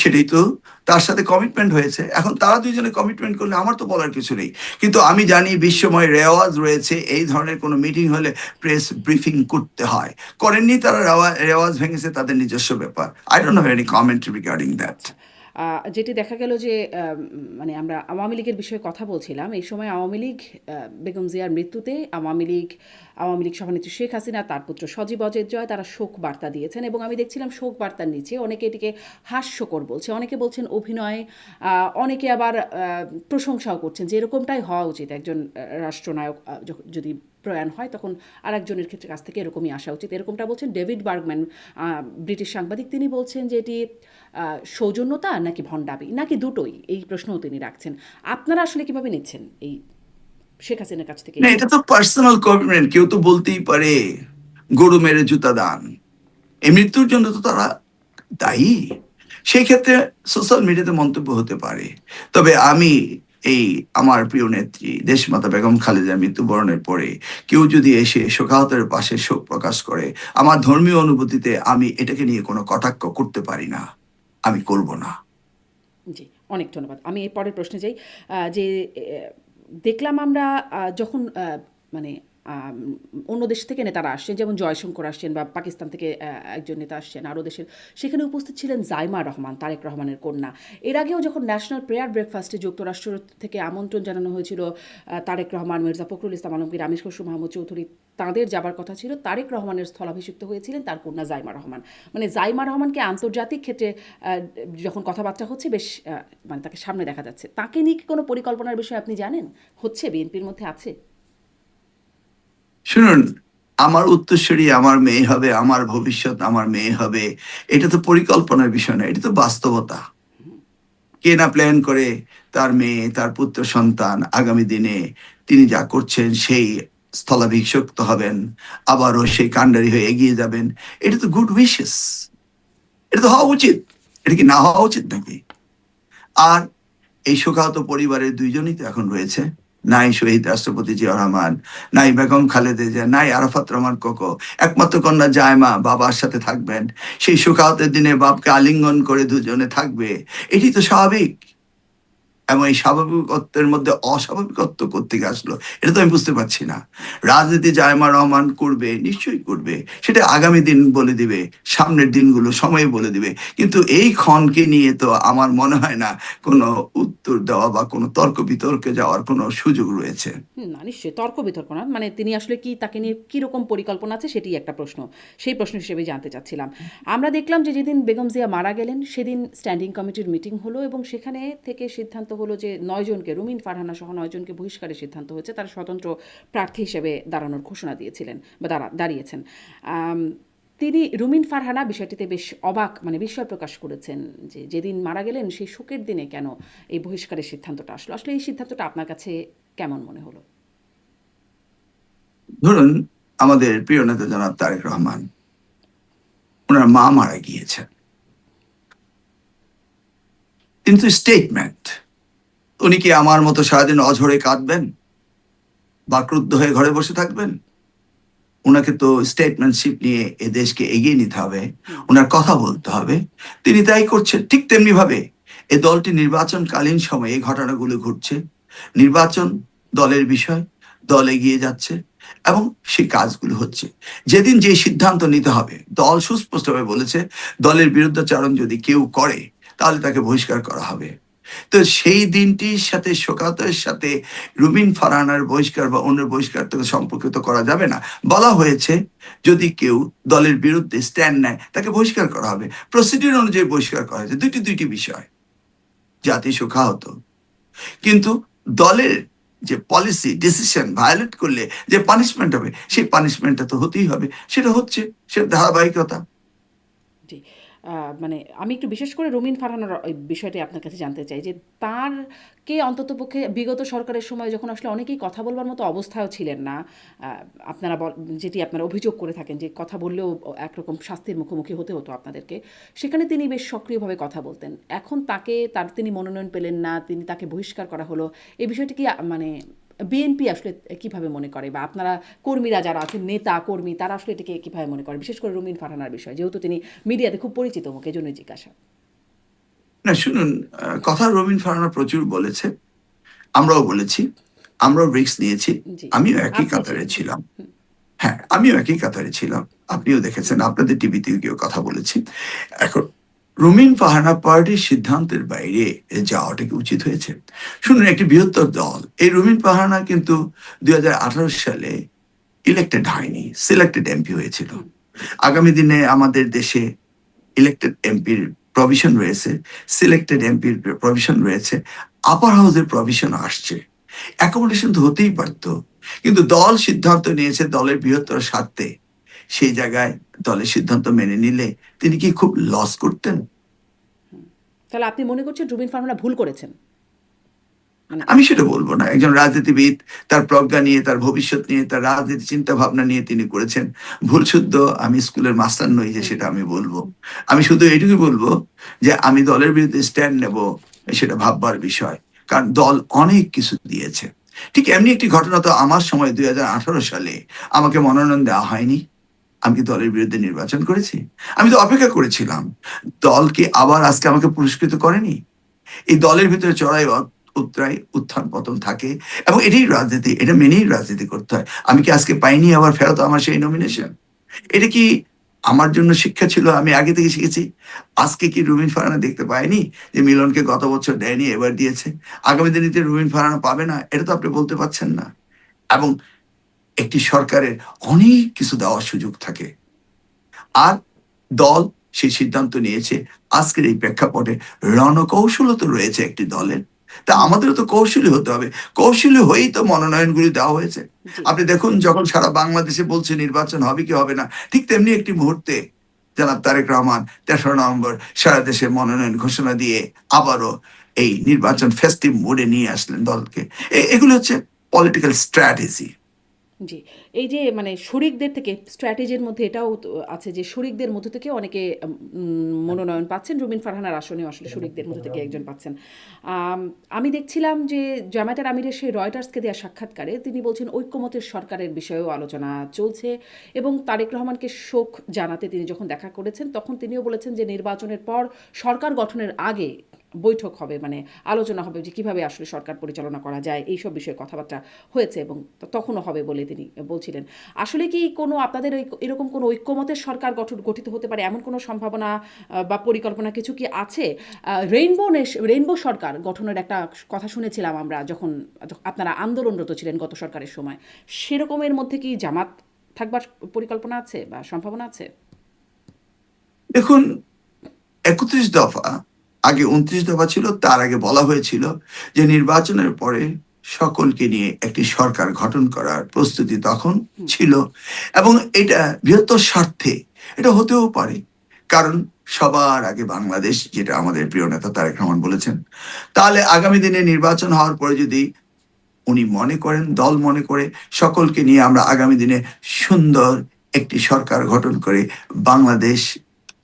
সেটাই তো, তার সাথে কমিটমেন্ট হয়েছে। এখন তারা দুইজনে কমিটমেন্ট করলে আমার তো বলার কিছু নেই, কিন্তু আমি জানি বিশ্বময় রেওয়াজ রয়েছে এই ধরনের কোনো মিটিং হলে প্রেস ব্রিফিং করতে হয়। করেননি তারা, রেওয়াজ ভেঙেছে, তাদের নিজস্ব ব্যাপার। I don't have any comment regarding that. আচ্ছা। যেটি দেখা গেল যে মানে আমরা আওয়ামী লীগের বিষয়ে কথা বলছিলাম। এই সময় আওয়ামী লীগ বেগম জিয়ার মৃত্যুতে আওয়ামী লীগ সভানেত্রী শেখ হাসিনা, তার পুত্র সজীব অজের জয় তারা শোক বার্তা দিয়েছেন এবং আমি দেখছিলাম শোক বার্তার নিচে অনেকে এটিকে হাস্যকর বলছে, অনেকে বলছেন অভিনয়, অনেকে আবার প্রশংসাও করছেন যে এরকমটাই হওয়া উচিত। একজন রাষ্ট্রনায়ক যদি প্রয়াণ হয় তখন আরেকজনের ক্ষেত্রে কাছ থেকে এরকমই আসা উচিত। এরকমটা বলছেন ডেভিড বার্গম্যান, ব্রিটিশ সাংবাদিক। তিনি বলছেন যে এটি সৌজন্যতা নাকি ভণ্ডামি নাকি দুটোই, এই প্রশ্নও তিনি রাখছেন। আপনারা আসলে কিভাবে নিচ্ছেন এই শেখ হাসিনার কাছ থেকে না, এই এটা তো পার্সোনাল কমিটমেন্ট, কেউ তো বলতেই পারে গরু মেরে জুতা দান, এই মৃত্যুর জন্য তো তারা দায়ী। সেই ক্ষেত্রে সোশ্যাল মিডিয়াতে মন্তব্য হতে পারে, তবে আমি এই আমার প্রিয় নেত্রী দেশমাতা বেগম খালেদা মৃত্যুবরণের পরে কেউ যদি এসে শোকাহতের পাশে শোক প্রকাশ করে, আমার ধর্মীয় অনুভূতিতে আমি এটাকে নিয়ে কোনো কটাক্ষ করতে পারি না, আমি করব না। জি, অনেক ধন্যবাদ। আমি এর পরের প্রশ্নে যাই। যে দেখলাম আমরা যখন মানে আম অন্য দেশ থেকে নেতারা আসছেন, যেমন জয়শঙ্কর আসছেন বা পাকিস্তান থেকে একজন নেতা আসছেন আরও দেশের, সেখানে উপস্থিত ছিলেন জাইমা রহমান, তারেক রহমানের কন্যা। এর আগেও যখন ন্যাশনাল প্রেয়ার ব্রেকফাস্টে যুক্তরাষ্ট্র থেকে আমন্ত্রণ জানানো হয়েছিল তারেক রহমান, মির্জা ফখরুল ইসলাম আলমগীর, আমির খসরু মাহমুদ চৌধুরী, তাঁদের যাবার কথা ছিল। তারেক রহমানের স্থলাভিষিক্ত হয়েছিলেন তার কন্যা জাইমা রহমান। মানে জাইমা রহমানকে আন্তর্জাতিক ক্ষেত্রে যখন কথাবার্তা হচ্ছে বেশ মানে তাকে সামনে দেখা যাচ্ছে। তাকে নিয়ে কি কোনো পরিকল্পনার বিষয়ে আপনি জানেন? হচ্ছে, বিএনপির মধ্যে আছে? শুনুন, আমার উত্তরসূরি আমার মেয়ে হবে, আমার ভবিষ্যৎ আমার মেয়ে হবে, এটা তো পরিকল্পনার বিষয় না, এটা তো বাস্তবতা। কে না প্ল্যান করে তার মেয়ে, তার পুত্র সন্তান আগামী দিনে তিনি যা করছেন সেই স্থলাভিষিক্ত হবেন, আবারও সেই কাণ্ডারি হয়ে এগিয়ে যাবেন। এটা তো গুড উইশেস, এটা তো হওয়া উচিত। এটা কি না হওয়া উচিত নাকি? আর এই শোকাহত পরিবারের দুইজনই তো এখন রয়েছে, নাই শহীদ রাষ্ট্রপতি জিয়াউর রহমান, নাই বেগম খালেদা জিয়া, নাই আরাফাত রহমান কোকো। একমাত্র কন্যা জায়মা বাবার সাথে থাকবেন, সেই শোকাহতের দিনে বাপকে আলিঙ্গন করে দুজনে থাকবে, এটি তো স্বাভাবিক। এবং এই স্বাভাবিকত্বের মধ্যে অস্বাভাবিকত্ব কোত্থেকে আসলো, এটা তো আমি বুঝতে পারছি না। রাজনীতি জায়মা রহমান করবে, নিশ্চয়ই করবে, সেটা আগামী দিন বলে দিবে, সামনের দিনগুলো সময় বলে দিবে। কিন্তু এই ক্ষণকে নিয়ে তো আমার মনে হয় না কোনো উত্তর দেওয়া বা কোনো তর্ক বিতর্কে যাওয়ার কোনো সুযোগ রয়েছে। না, নিশ্চয়ই তর্ক বিতর্ক না, মানে তিনি আসলে কি, তাকে নিয়ে কীরকম পরিকল্পনা আছে সেটি একটা প্রশ্ন, সেই প্রশ্ন হিসেবে জানতে চাচ্ছিলাম। আমরা দেখলাম যে যেদিন বেগম জিয়া মারা গেলেন সেদিন স্ট্যান্ডিং কমিটির মিটিং হলো এবং সেখানে থেকে সিদ্ধান্ত হলো যে 9 জনকে, রুমিন ফারহানা সহ 9 জনকে বহিষ্কারের সিদ্ধান্ত হয়েছে, তারা স্বতন্ত্র প্রার্থী হিসেবে দাঁড়ানোর ঘোষণা দিয়েছিলেন বা দাঁড়িয়েছেন। আম, তিনি, রুমিন ফারহানা, বিষয়টিতে বেশ অবাক, মানে বিস্ময় প্রকাশ করেছেন যে যেদিন মারা গেলেন সেই শোকের দিনে কেন এই বহিষ্কারের সিদ্ধান্তটা আসলো। আসলে এই সিদ্ধান্তটা আপনার কাছে কেমন মনে হলো? ধরুন, আমাদের প্রিয় নেতা জনাব তারেক রহমান, ওনার মা মারা গিয়েছেন, কিন্তু স্টেটমেন্ট, উনি কি আমার মতো সারাদিন অঝরে কাঁদবেন বা ক্রুদ্ধ হয়ে ঘরে বসে থাকবেন? ওনাকে তো স্টেটমেন্টশিপ নিয়ে এ দেশকে এগিয়ে নিতে হবে, ওনার কথা বলতে হবে। তিনি তাই করছেন। ঠিক তেমনি ভাবে এই দলটি নির্বাচনকালীন সময়ে এই ঘটনাগুলো ঘটছে, নির্বাচন দলের বিষয়, দল এগিয়ে যাচ্ছে এবং সেই কাজগুলো হচ্ছে। যেদিন যে সিদ্ধান্ত নিতে হবে, দল সুস্পষ্টভাবে বলেছে দলের বিরুদ্ধাচরণ যদি কেউ করে তাহলে তাকে বহিষ্কার করা হবে। তো সেই দিনটির সাথে, শোকাতের সাথে রুমিন ফারহানার বহিষ্কার বা অন্যের বহিষ্কার থেকে সম্পর্কিত করা যাবে না। বলা হয়েছে যদি কেউ দলের বিরুদ্ধে স্ট্যান্ড নেয় তাকে বহিষ্কার করা হবে। প্রসিডিউর অনুযায়ী বহিষ্কার করা হয়েছে। দুইটি বিষয়, জাতি শোকাহত, কিন্তু দলের যে পলিসি ডিসিশন ভায়োলেট করলে যে পানিশমেন্ট হবে, সেই পানিশমেন্টটা তো হতেই হবে। সেটা হচ্ছে, সেটা ধারাবাহিকতা। জি। মানে আমি একটু বিশেষ করে রুমিন ফারহানার ওই বিষয়টি আপনার কাছে জানতে চাই যে তারকে অন্ততপক্ষে বিগত সরকারের সময় যখন আসলে অনেকেই কথা বলবার মতো অবস্থায়ও ছিলেন না, আ আপনারা যেটি আপনারা অভিযোগ করে থাকেন যে কথা বললেও একরকম শাস্তির মুখোমুখি হতে হতো আপনাদেরকে। সেখানে তিনি বেশ সক্রিয়ভাবে কথা বলতেন। এখন তিনি মনোনয়ন পেলেন না, তাকে বহিষ্কার করা হলো। এই বিষয়টি কি মানে বিএনপি আসলে কিভাবে মনে করে, বা আপনারা কর্মীরা যারা আছেন, নেতা কর্মী, তারা আসলে এটাকে কিভাবে মনে করে, বিশেষ করে রুমিন ফারহানার বিষয়, যেহেতু তিনি মিডিয়াতে খুব পরিচিত মুখ, এজন্যই জিজ্ঞাসা। না শুনুন, কথা রবিন ফারহানা প্রচুর বলেছে, আমরাও বলেছি, আমরাও রিস্ক নিয়েছি। জি, আমিও একই আপনি কাতারে ছিলেন। ছিলাম। হ্যাঁ, আমিও একই কাতারে ছিলাম। আপনিও দেখেছেন, আপনাদের টিভিতেও গিয়েও কথা বলেছি। এখন রুমিন ফারহানা পার্টির সিদ্ধান্তের বাইরে যাওয়াটা কি উচিত হয়েছে? শুনুন, একটি বৃহত্তর দল, এই রুমিন ফারহানা কিন্তু 2018 সালে ইলেক্টেড হয়নি, সিলেক্টেড এমপি হয়েছিল। আগামী দিনে আমাদের দেশে ইলেক্টেড এমপির প্রভিশন রয়েছে, সিলেক্টেড এমপির প্রভিশন রয়েছে, আপার হাউসের প্রভিশন আসছে। অ্যাকোমোডেশন তো হতেই পারতো, কিন্তু দল সিদ্ধান্ত নিয়েছে দলের বৃহত্তর স্বার্থে। সেই জায়গায় দলের সিদ্ধান্ত মেনে নিলে তিনি কি খুব লস করতেন? তাহলে আপনি মনে করছেন রুবিন ফারহানা ভুল করেছেন? মানে আমি সেটা বলবো না। একজন রাজনীতিবিদ তার প্রজ্ঞা নিয়ে, তার ভবিষ্যৎ নিয়ে, তার রাজনীতি চিন্তা ভাবনা নিয়ে তিনি করেছেন। ভুল শুদ্ধ আমি স্কুলের মাস্টার নই যে সেটা আমি বলবো। আমি শুধু এটুকু বলবো যে আমি দলের বিরুদ্ধে স্ট্যান্ড নেব, সেটা ভাববার বিষয়। কারণ দল অনেক কিছু দিয়েছে। ঠিক এমনি একটি ঘটনা তো আমার সময় 2018 সালে আমাকে মনোনয়ন দেওয়া হয়নি। আমি কি দলের বিরুদ্ধে নির্বাচন করেছি? আমি তো অপেক্ষা করেছিলাম। দল কি আবার আজকে আমাকে পুরস্কৃত করেনি? এই দলের ভিতরে চড়াই উতরাই, উত্থান পতন থাকে এবং এটাই রাজনীতি, এটা মেনেই রাজনীতি করতে হয়। আমি কি আজকে পাইনি আবার ফেরত আমার সেই নমিনেশন? এটা কি আমার জন্য শিক্ষা ছিল? আমি আগে থেকে শিখেছি। আজকে কি রুমিন ফারহানা দেখতে পায়নি যে মিলনকে গত বছর দেয়নি, এবার দিয়েছে, আগামী দিনে রুমিন ফারহানা পাবে না? এটা তো আপনি বলতে পারছেন না। এবং একটি সরকারের অনেক কিছু দেওয়ার সুযোগ থাকে, আর দল সেই সিদ্ধান্ত নিয়েছে। আজকের এই প্রেক্ষাপটে রণকৌশলও তো রয়েছে একটি দলের। তা আমাদেরও তো কৌশলী হতে হবে। কৌশলী হয়েই তো মনোনয়নগুলি দেওয়া হয়েছে। জি, আপনি দেখুন, যখন সারা বাংলাদেশে বলছে নির্বাচন হবে কি হবে না, ঠিক তেমনি একটি মুহূর্তে জনাব তারেক রহমান 3 নভেম্বর সারা দেশে মনোনয়ন ঘোষণা দিয়ে আবারও এই নির্বাচন ফেস্টিভ মোডে নিয়ে আসলেন দলকে। এগুলো হচ্ছে পলিটিক্যাল স্ট্র্যাটেজি। জি। এই যে মানে শরিকদের থেকে স্ট্র্যাটেজির মধ্যে এটাও তো আছে যে শরিকদের মধ্যে থেকে অনেকে মনোনয়ন পাচ্ছেন। রুমিন ফারহানার আসনে আসলে শরিকদের মধ্যে থেকে একজন পাচ্ছেন। আম, আমি দেখছিলাম যে জামায়াতের আমিরের সেই রয়টার্সকে দেওয়া সাক্ষাৎকারে তিনি বলছেন ঐক্যমতের সরকারের বিষয়েও আলোচনা চলছে, এবং তারেক রহমানকে শোক জানাতে তিনি যখন দেখা করেছেন তখন তিনিও বলেছেন যে নির্বাচনের পর সরকার গঠনের আগে বৈঠক হবে, মানে আলোচনা হবে যে কিভাবে আসলে সরকার পরিচালনা করা যায়, এইসব বিষয়ে কথাবার্তা হয়েছে এবং তখনও হবে বলে তিনি বলছিলেন। আসলে কি কোনো আপনাদের এরকম কোনো ঐক্যমতের সরকার গঠিত হতে পারে এমন কোনো সম্ভাবনা বা পরিকল্পনা কিছু কি আছে? রেইনবো সরকার গঠনের একটা কথা শুনেছিলাম আমরা যখন আপনারা আন্দোলনরত ছিলেন গত সরকারের সময়, সেরকমের মধ্যে কি জামাত থাকবার পরিকল্পনা আছে বা সম্ভাবনা আছে? দেখুন, 31 দফা, আগে 29 দফা ছিল, তার আগে বলা হয়েছিল যে নির্বাচনের পরে সকলকে নিয়ে একটি সরকার গঠন করার প্রস্তুতি তখন ছিল, এবং এটা বৃহত্তর স্বার্থে এটা হতেও পারে। কারণ সবার আগে বাংলাদেশ, যেটা আমাদের প্রিয় নেতা তারেক রহমান বলেছেন। তাহলে আগামী দিনে নির্বাচন হওয়ার পরে যদি উনি মনে করেন, দল মনে করে, সকলকে নিয়ে আমরা আগামী দিনে সুন্দর একটি সরকার গঠন করে বাংলাদেশ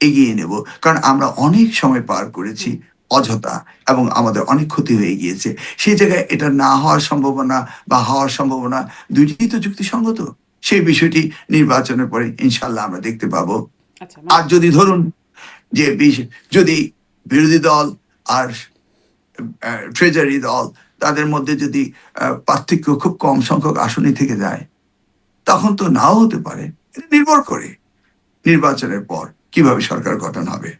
এগিয়ে নেব। কারণ আমরা অনেক সময় পার করেছি অযথা, এবং আমাদের অনেক ক্ষতি হয়ে গিয়েছে। সেই জায়গায় এটা না হওয়ার সম্ভাবনা বা হওয়ার সম্ভাবনা দুইটি তো যুক্তিসঙ্গত। সেই বিষয়টি নির্বাচনের পরে ইনশাল্লাহ আমরা দেখতে পাবো। আচ্ছা, মানে আর যদি ধরুন যে যদি বিরোধী দল আর ট্রেজারি দল, তাদের মধ্যে যদি পার্থক্য খুব কম সংখ্যক আসনই থেকে যায়, তখন তো নাও হতে পারে। এটা নির্ভর করে নির্বাচনের পর কিভাবে সরকার গঠন হবে।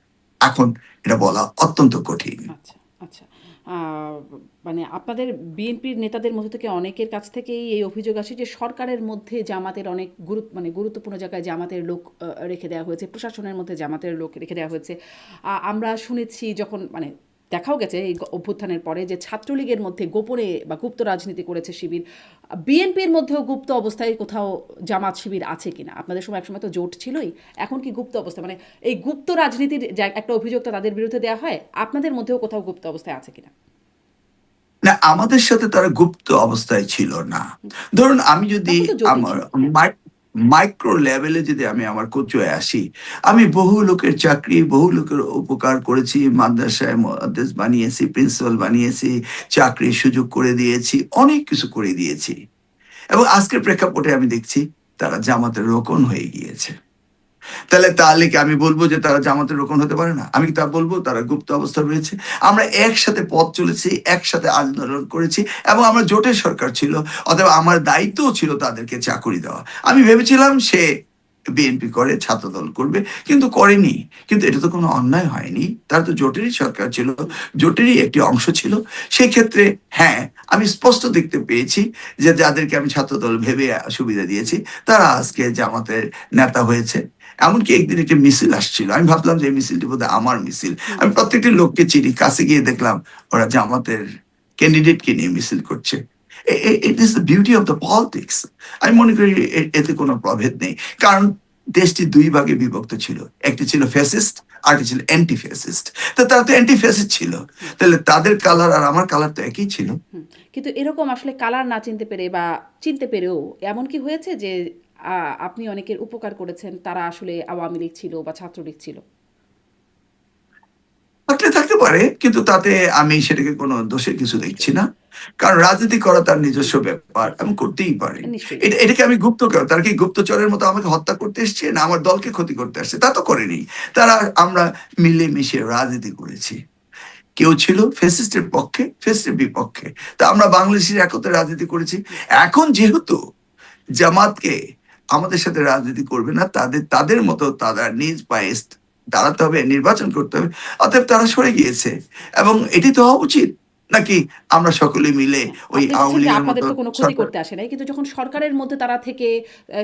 এখন এটা বলা অত্যন্ত কঠিন। আচ্ছা, আচ্ছা। আহ, মানে আপনাদের বিএনপির নেতাদের মধ্যে থেকে অনেকের কাছ থেকেই এই অভিযোগ আসে যে সরকারের মধ্যে জামাতের অনেক মানে গুরুত্বপূর্ণ জায়গায় জামাতের লোক রেখে দেওয়া হয়েছে, প্রশাসনের মধ্যে জামাতের লোক রেখে দেওয়া হয়েছে। আমরা শুনেছি যখন মানে দেখাও গেছে এই অভ্যুত্থানের পরে যে ছাত্রলীগের মধ্যে গোপনে বা গুপ্ত রাজনীতি করেছে শিবির। বিএনপির মধ্যেও গুপ্ত অবস্থায় কোথাও জামাত শিবির আছে কিনা? আপনাদের সময় একসময় তো জোট ছিলই, এখন কি গুপ্ত অবস্থা, মানে এই গুপ্ত রাজনীতির একটা অভিযোগ তো তাদের বিরুদ্ধে দেওয়া হয়, আপনাদের মধ্যেও কোথাও গুপ্ত অবস্থায় আছে কিনা? না, আমাদের সাথে তারা গুপ্ত অবস্থায় ছিল না। ধরুন আমি যদি তখন তো জোটই আমার ছিল, হ্যাঁ। মাইক্রো লেভেলে যদি আমি আমার কোচয়ে আসি, আমি বহু লোকের চাকরি, বহু লোকের উপকার করেছি, মাদ্রাসায় মুহাদ্দিস বানিয়েছি, প্রিন্সিপাল বানিয়েছি, চাকরির সুযোগ করে দিয়েছি, অনেক কিছু করে দিয়েছি। এবং আজকের প্রেক্ষাপটে আমি দেখছি তারা জামাতের রোকন হয়ে গিয়েছে। তাহলে কি আমি বলবো যে তারা জামাতের রোকন হতে পারে না? আমি কি তা বলবো তারা গুপ্ত অবস্থা রয়েছে? আমরা একসাথে পথ চলেছি, একসাথে আন্দোলন করেছি, এবং আমরা জোটের সরকার ছিল, অথবা আমার দায়িত্বও ছিল তাদেরকে চাকরি দেওয়া। আমি ভেবেছিলাম সে বিএনপি করে, ছাত্রদল করবে, কিন্তু করেনি। কিন্তু এটা তো কোনো অন্যায় হয়নি, তারা তো জোটেরই সরকার ছিল, জোটেরই একটি অংশ ছিল। সেই ক্ষেত্রে হ্যাঁ, আমি স্পষ্ট দেখতে পেয়েছি যে যাদেরকে আমি ছাত্রদল ভেবে সুবিধা দিয়েছি, তারা আজকে জামাতের নেতা হয়েছে। এমনকি একদিন একটি মিছিল আসছিল, আমি ভাবলাম যে এই মিছিলটি বোধহয় আমার মিছিল। আমি প্রত্যেকটি লোককে চিনি, কাছে গিয়ে দেখলাম ওরা জামাতের ক্যান্ডিডেটকে নিয়ে মিছিল করছে। It is the beauty of the politics. আমি মনে করি এতে কোনো প্রভেদ নেই। কারণ দেশটি দুই ভাগে বিভক্ত ছিল, একটি ছিল ফ্যাসিস্ট, আরেকটি ছিল অ্যান্টি ফ্যাসিস্ট। তো তারা তো অ্যান্টি ফ্যাসিস্ট ছিল, তাহলে তাদের কালার আর আমার কালার তো একই ছিল। কিন্তু এরকম আসলে কালার না চিনতে পেরে বা চিনতে পেরেও এমন কি হয়েছে যে আপনি অনেকের উপকার করেছেন, তারা আসলে আওয়ামী লীগ ছিল বা ছাত্রলীগ ছিল? থাকতে পারে, কিন্তু তাতে আমি সেটাকে কোনো দোষের কিছু দেখছি নিশ্চয়ই, না। কারণ রাজনীতি করা তার নিজস্ব ব্যাপার, আমি করতেই পারি। নিশ্চয়ই। এটাকে আমি গুপ্ত কেন? তারা কি গুপ্তচরের মতো আমাকে হত্যা করতে এসছে, না আমার দলকে ক্ষতি করতে আসছে? তা তো করেনি। তারা, আমরা মিলেমিশে রাজনীতি করেছি। কেউ ছিল ফ্যাসিস্টের পক্ষে, ফ্যাসিস্টের বিপক্ষে, তা আমরা বাংলাদেশের একত্রে রাজনীতি করেছি। এখন যেহেতু জামাতকে আমাদের সাথে রাজনীতি করবে না, তাদের তাদের মতো তারা নিজ পায়ে দাঁড়াতে হবে, নির্বাচন করতে হবে, অতএব তারা সরে গিয়েছে। এবং এটি তো হওয়া উচিত, নাকি আমরা সকলে মিলে হ্যাঁ, ওই আপনি আওয়ামী বলছেন যে লীগের আপনাদের মতো তো কোনো ক্ষতি সরকার? করতে আসে নাই। কিন্তু যখন সরকারের মধ্যে তারা থেকে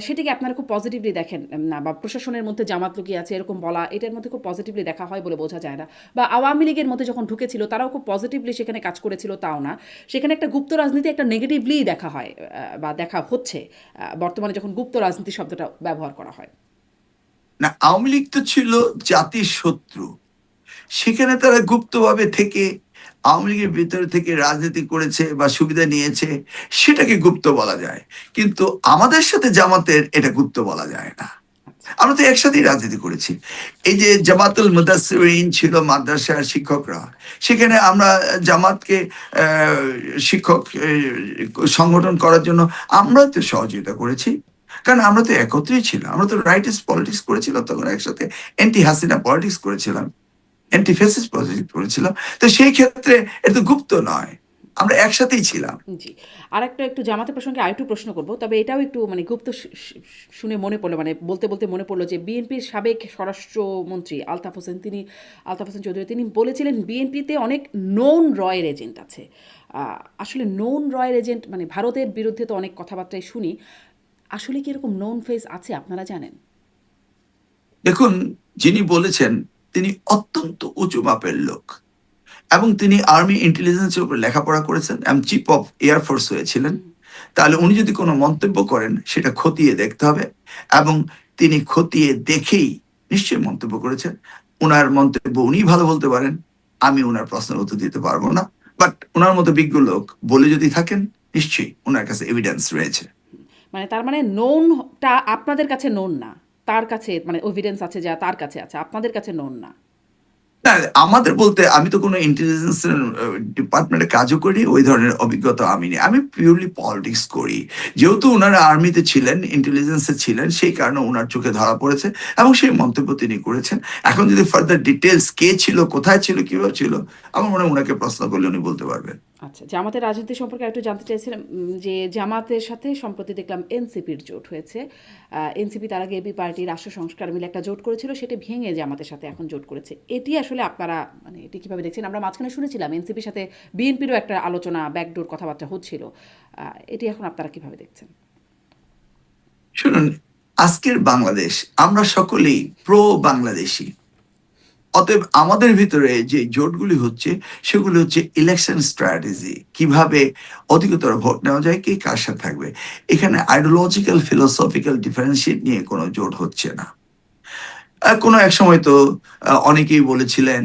সেটিকে আপনারা খুব পজিটিভলি দেখেন না, বা প্রশাসনের মধ্যে জামাত লুকিয়ে আছে এরকম বলা, এটার মধ্যে খুব পজিটিভলি দেখা হয় বলে বোঝা যায় না। বা আওয়ামী লীগের মধ্যে যখন ঢুকেছিল তারাও খুব পজিটিভলি সেখানে কাজ করেছিল তাও না। সেখানে একটা গুপ্ত রাজনীতি একটা নেগেটিভলি দেখা হয়, বা দেখা হচ্ছে বর্তমানে যখন গুপ্ত রাজনীতি শব্দটা ব্যবহার করা হয়। না, আওয়ামী লীগ তো ছিল জাতির শত্রু। সেখানে তারা গুপ্তভাবে থেকে আওয়ামী লীগের ভিতর থেকে রাজনীতি করেছে বা সুবিধা নিয়েছে, সেটাকে গুপ্ত বলা যায়, কিন্তু আমাদের সাথে জামাতের এটা গুপ্ত বলা যায় না। আচ্ছা। আমরা তো একসাথেই রাজনীতি করেছি। এই যে জামাতুল মুদাসসিরিন ছিল মাদ্রাসার শিক্ষকরা, সেখানে আমরা জামাতকে শিক্ষক সংগঠন করার জন্য আমরা তো সহযোগিতা করেছি, কারণ আমরা তো একত্রেই ছিলাম। আমরা তো রাইটিস্ট পলিটিক্স করেছিলাম, তখন একসাথে অ্যান্টি হাসিনা পলিটিক্স করেছিলাম, অ্যান্টি ফ্যাসিস্ট পলিটিক্স করেছিলাম। তো সেই ক্ষেত্রে এটা তো গুপ্ত নয়, আমরা একসাথেই ছিলাম। জি। আরেকটা একটু জামাতের প্রসঙ্গে আরেকটু প্রশ্ন করব। তবে এটাও একটু মানে গুপ্ত শুনে মনে পড়লো, মানে বলতে, বলতে মনে পড়লো যে বিএনপির সাবেক স্বরাষ্ট্রমন্ত্রী আলতাফ হোসেন চৌধুরী তিনি বলেছিলেন বিএনপিতে অনেক নোন রয়ের এজেন্ট আছে। আসলে নোন রয়ের এজেন্ট মানে ভারতের বিরুদ্ধে তো অনেক কথাবার্তাই শুনি। আসলে কি এরকম নোন ফেস আছে আপনারা জানেন? দেখুন, যিনি বলেছেন তিনি অত্যন্ত উঁচু মাপের লোক, এবং তিনি আর্মি ইন্টেলিজেন্সের উপর লেখাপড়া করেছেন এবং চিফ অফ এয়ারফোর্স হয়েছিলেন। তাহলে উনি যদি কোনো মন্তব্য করেন সেটা খতিয়ে দেখতে হবে, এবং তিনি খতিয়ে দেখেই নিশ্চয়ই মন্তব্য করেছেন। ওনার মন্তব্য উনি ভালো বলতে পারেন, আমি ওনার প্রশ্নের উত্তর দিতে পারবো না। বাট ওনার মতো বিজ্ঞ লোক বলে যদি থাকেন, নিশ্চয়ই ওনার কাছে এভিডেন্স রয়েছে। মানে তার মানে নোনটা আপনাদের কাছে নোন না। তার কাছে মানে এভিডেন্স আছে যা তার কাছে আছে, আপনাদের কাছে নোন না। না, আমাদের বলতে আমি তো কোনো ইন্টেলিজেন্স ডিপার্টমেন্টে কাজও করি, ওই ধরনের অভিজ্ঞতা আমি নেই। আমি পিওরলি পলিটিক্স করি। যেহেতু ওনারা আর্মিতে ছিলেন, ইন্টেলিজেন্সে ছিলেন, সেই কারণে ওনার চোখে ধরা পড়েছে এবং সেই মন্তব্য তিনি করেছেন। এখন যদি ফার্দার ডিটেলস কে ছিল, কোথায় ছিল, কিভাবে ছিল, আমার মনে হয় ওনাকে প্রশ্ন করলে উনি বলতে পারবেন। আচ্ছা, জামাতের রাজনীতি সম্পর্কে একটু জানতে চাইছিলাম, যে জামাতের সাথে সম্প্রতি দেখলাম এনসিপির জোট হয়েছে। এনসিপি তার আগে এবি পার্টি রাষ্ট্র সংস্কার মিলে একটা জোট করেছিল, সেটা ভেঙে জামাতের সাথে এখন জোট করেছে। এটি আসলে আপনারা মানে এটি কিভাবে দেখছেন? আমরা মাঝখানে শুনেছিলাম এনসিপির সাথে বিএনপিরও একটা আলোচনা, ব্যাকডোর কথাবার্তা হচ্ছিল। এটি এখন আপনারা কিভাবে দেখছেন? শুনুন, আজকের বাংলাদেশ, আমরা সকলেই প্রো বাংলাদেশী। অতএব আমাদের ভিতরে যে জোটগুলি হচ্ছে সেগুলি হচ্ছে ইলেকশন স্ট্র্যাটেজি, কিভাবে অধিকতর ভোট নেওয়া যায়, কে কার সাথে থাকবে। এখানে আইডিওলজিক্যাল ফিলোসফিক্যাল ডিফারেন্সিয়েট নিয়ে কোনো জোট হচ্ছে না। কোনো এক সময় তো অনেকেই বলেছিলেন,